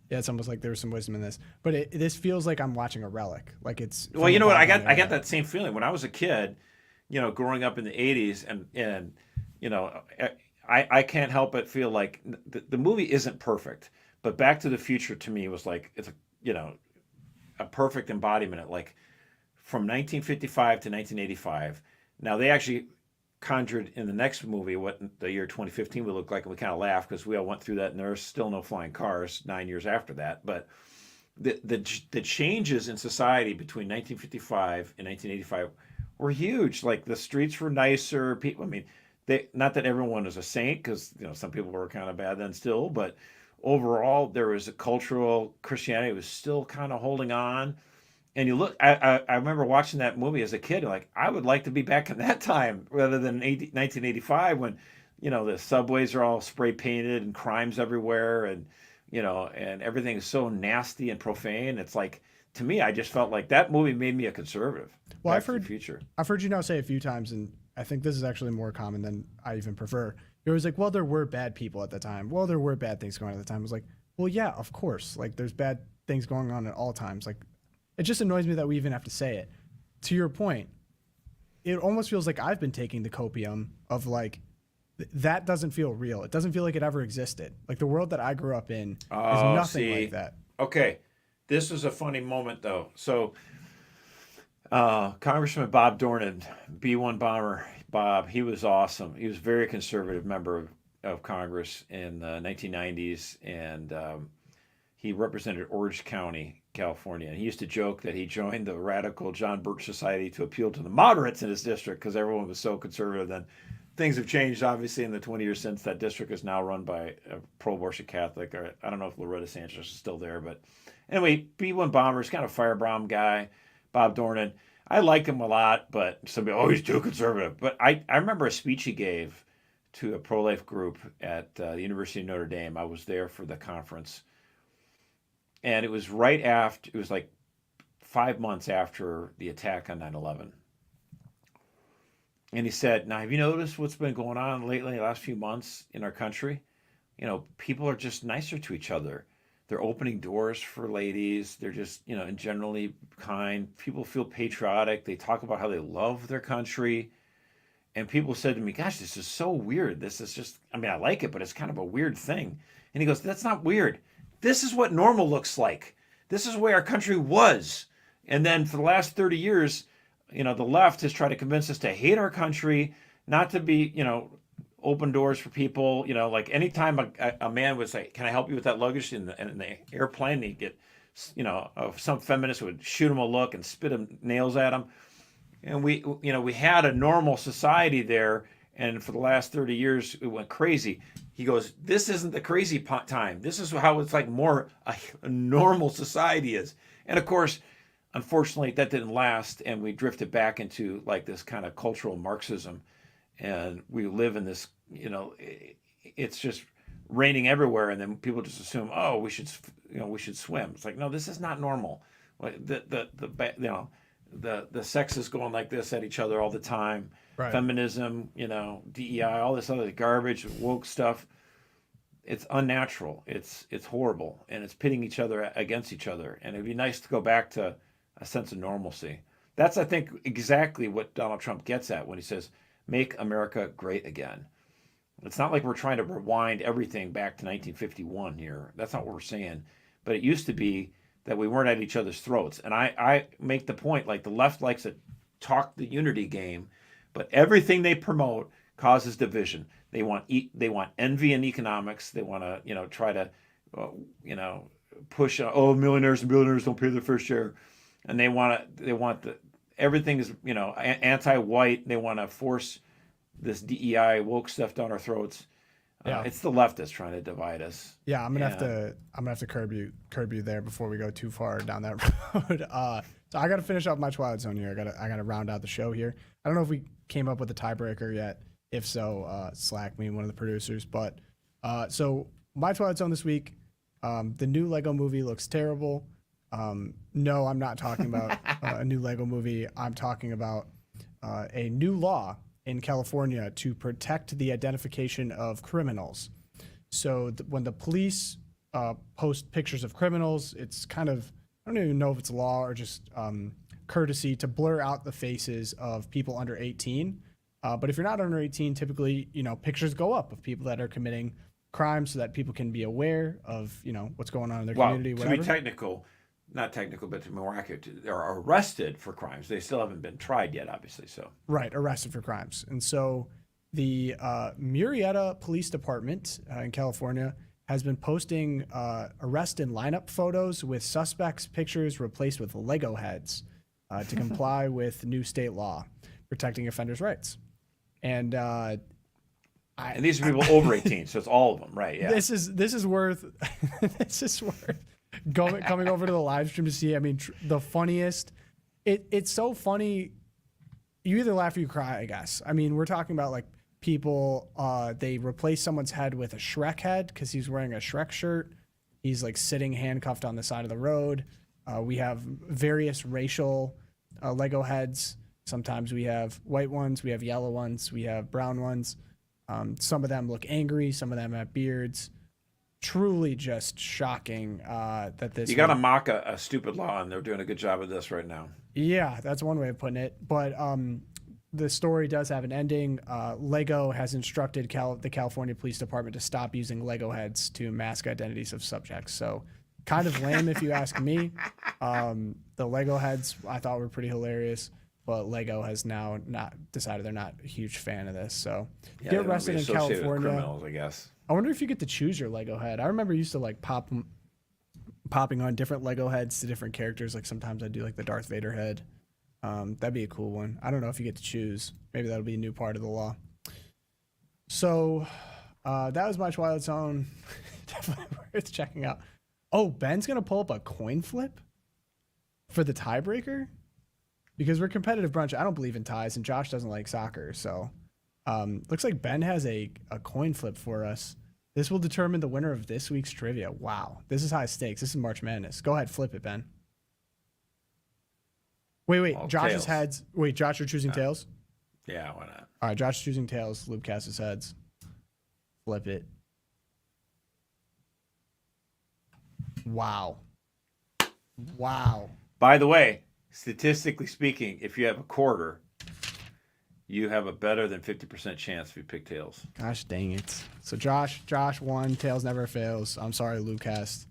Yeah, it's almost like there was some wisdom in this, but this feels like I'm watching a relic. Like it's Well, you know what? I got that same feeling when I was a kid, growing up in the '80s, and you know, I can't help but feel like the movie isn't perfect, but Back to the Future to me was like it's a perfect embodiment of like from 1955 to 1985. Now they actually conjured in the next movie what the year 2015 would look like, and we kind of laugh because we all went through that, and there's still no flying cars 9 years after that. But the changes in society between 1955 and 1985 were huge. Like the streets were nicer. People, I mean, not that everyone was a saint, because some people were kind of bad then still, but overall there was a cultural Christianity was still kind of holding on. And you look, I remember watching that movie as a kid, like, I would like to be back in that time rather than 1985 when, the subways are all spray painted and crime's everywhere and, and everything is so nasty and profane. It's like, to me, I just felt like that movie made me a conservative. Well, Back to the Future. I've heard you now say a few times, and I think this is actually more common than I even prefer. You're always like, well, there were bad people at the time. Well, there were bad things going on at the time. I was like, well, yeah, of course. Like, there's bad things going on at all times. Like, it just annoys me that we even have to say it. To your point, it almost feels like I've been taking the copium of like, that doesn't feel real. It doesn't feel like it ever existed. Like the world that I grew up in is nothing like that. Okay. This was a funny moment though. So Congressman Bob Dornan, B-1 bomber Bob, he was awesome. He was a very conservative member of Congress in the 1990s, and he represented Orange County, California. And he used to joke that he joined the radical John Birch Society to appeal to the moderates in his district because everyone was so conservative then. Things have changed, obviously, in the 20 years since. That district is now run by a pro-abortion Catholic. Or I don't know if Loretta Sanchez is still there. But anyway, B-1 bomber is kind of a firebrand guy, Bob Dornan. I like him a lot, but somebody, he's too conservative. But I remember a speech he gave to a pro-life group at the University of Notre Dame. I was there for the conference. And it was right after, it was like 5 months after the attack on 9/11. And he said, now, have you noticed what's been going on lately, the last few months in our country? People are just nicer to each other. They're opening doors for ladies. They're just, and generally kind. People feel patriotic. They talk about how they love their country. And people said to me, gosh, this is so weird. This is just, I like it, but it's kind of a weird thing. And he goes, that's not weird. This is what normal looks like. This is where our country was. And then for the last 30 years, the left has tried to convince us to hate our country, not to be, open doors for people. Like anytime a man would say, can I help you with that luggage in the airplane, he'd get, some feminist would shoot him a look and spit him nails at him. And we had a normal society there. And for the last 30 years, it went crazy. He goes, this isn't the crazy time. This is how it's like more a normal society is. And of course, unfortunately, that didn't last. And we drifted back into like this kind of cultural Marxism. And we live in this, it's just raining everywhere. And then people just assume, we should swim. It's like, no, this is not normal. The sexes going like this at each other all the time. Right. Feminism, DEI, all this other garbage, woke stuff. It's unnatural. It's horrible, and it's pitting each other against each other. And it'd be nice to go back to a sense of normalcy. That's, I think, exactly what Donald Trump gets at when he says, "Make America great again." It's not like we're trying to rewind everything back to 1951 here. That's not what we're saying. But it used to be that we weren't at each other's throats. And I make the point, like the left likes to talk the unity game, but everything they promote causes division. They want envy in economics. They want to try to push millionaires and billionaires don't pay their fair share, and they want everything is anti-white. They want to force this DEI woke stuff down our throats. Yeah. It's the left that's trying to divide us. Yeah, I'm gonna have to curb you there before we go too far down that road. So I gotta finish up my Twilight Zone here. I gotta round out the show here. I don't know if we came up with a tiebreaker yet. If so, slack me, one of the producers. But so my Twilight Zone this week, the new Lego movie looks terrible. No, I'm not talking about a new Lego movie. I'm talking about a new law in California to protect the identification of criminals. So when the police post pictures of criminals. It's kind of, I don't even know if it's law or just courtesy to blur out the faces of people under 18. But if you're not under 18, typically, pictures go up of people that are committing crimes so that people can be aware of, what's going on in their community, to whatever. be technical, not technical, but to be more accurate, they're arrested for crimes. They still haven't been tried yet, obviously. So Right, arrested for crimes. And so the Murrieta Police Department in California has been posting arrest and lineup photos with suspects' pictures replaced with Lego heads to comply with new state law protecting offenders' rights. And and these are people over 18, so it's all of them, right? Yeah. this is worth coming over to the live stream to see. I mean, the funniest. It's so funny. You either laugh or you cry, I guess. I mean, we're talking about like people. They replace someone's head with a Shrek head because he's wearing a Shrek shirt. He's like sitting handcuffed on the side of the road. We have various racial Lego heads. Sometimes we have white ones, we have yellow ones, we have brown ones. Some of them look angry, some of them have beards. Truly just shocking that this... You got to mock a stupid law, and they're doing a good job of this right now. Yeah, that's one way of putting it. But the story does have an ending. Lego has instructed the California Police Department to stop using Lego heads to mask identities of subjects. So kind of lame if you ask me. The Lego heads I thought were pretty hilarious. But Lego has now not decided they're not a huge fan of this. So Yeah, get arrested in California. Criminals, I guess. I wonder if you get to choose your Lego head. I remember used to like popping on different Lego heads to different characters. Like sometimes I do like the Darth Vader head. That'd be a cool one. I don't know if you get to choose. Maybe that'll be a new part of the law. So that was my Twilight Zone. Definitely worth checking out. Oh, Ben's gonna pull up a coin flip for the tiebreaker. Because we're a competitive bunch. I don't believe in ties, and Josh doesn't like soccer. So looks like Ben has a coin flip for us. This will determine the winner of this week's trivia. Wow. This is high stakes. This is March Madness. Go ahead, flip it, Ben. Wait. All Josh's tails. heads. Wait, Josh, you're choosing tails? Yeah, why not? All right, Josh is choosing tails. Lucas is heads. Flip it. Wow. By the way, statistically speaking, if you have a quarter, you have a better than 50% chance if you pick tails. Gosh dang it. So Josh won. Tails never fails. I'm sorry, Lucas.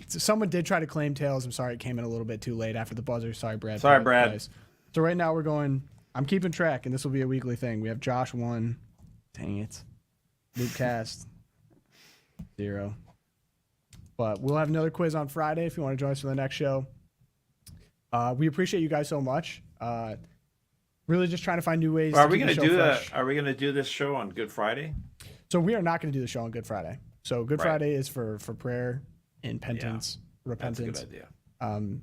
Someone did try to claim tails. I'm sorry it came in a little bit too late after the buzzer. Sorry, Brad. Sorry, Brad. Guys. So right now we're going, I'm keeping track, and this will be a weekly thing. We have Josh 1. Dang it. Lucas 0. But we'll have another quiz on Friday if you want to join us for the next show. We appreciate you guys so much. Really just trying to find new ways. Are to we keep going the to show do fresh. Are we going to do this show on Good Friday? So we are not going to do the show on Good Friday. So Good Right. Friday is for prayer and penitence, repentance. That's a good idea.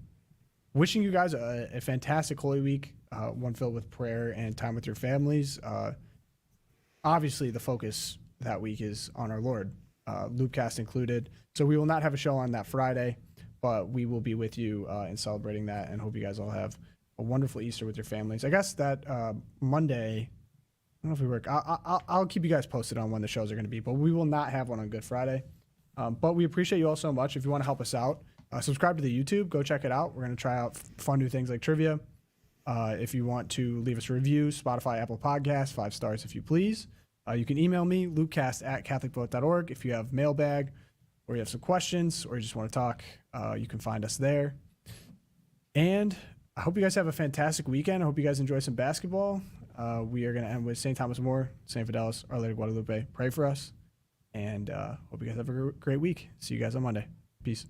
Wishing you guys a fantastic Holy Week, one filled with prayer and time with your families. Obviously, the focus that week is on our Lord, Loopcast included. So we will not have a show on that Friday, but we will be with you in celebrating that, and hope you guys all have a wonderful Easter with your families. I guess that Monday, I don't know if we work. I'll keep you guys posted on when the shows are going to be, but we will not have one on Good Friday. But we appreciate you all so much. If you want to help us out, subscribe to the YouTube. Go check it out. We're going to try out fun new things like trivia. If you want to leave us a review, Spotify, Apple Podcasts, 5 stars if you please. You can email me, lukecast@catholicvote.org. If you have mailbag or you have some questions or you just want to talk, you can find us there. And I hope you guys have a fantastic weekend. I hope you guys enjoy some basketball. We are going to end with St. Thomas More, St. Fidelis, Our Lady of Guadalupe. Pray for us. And hope you guys have a great week. See you guys on Monday. Peace.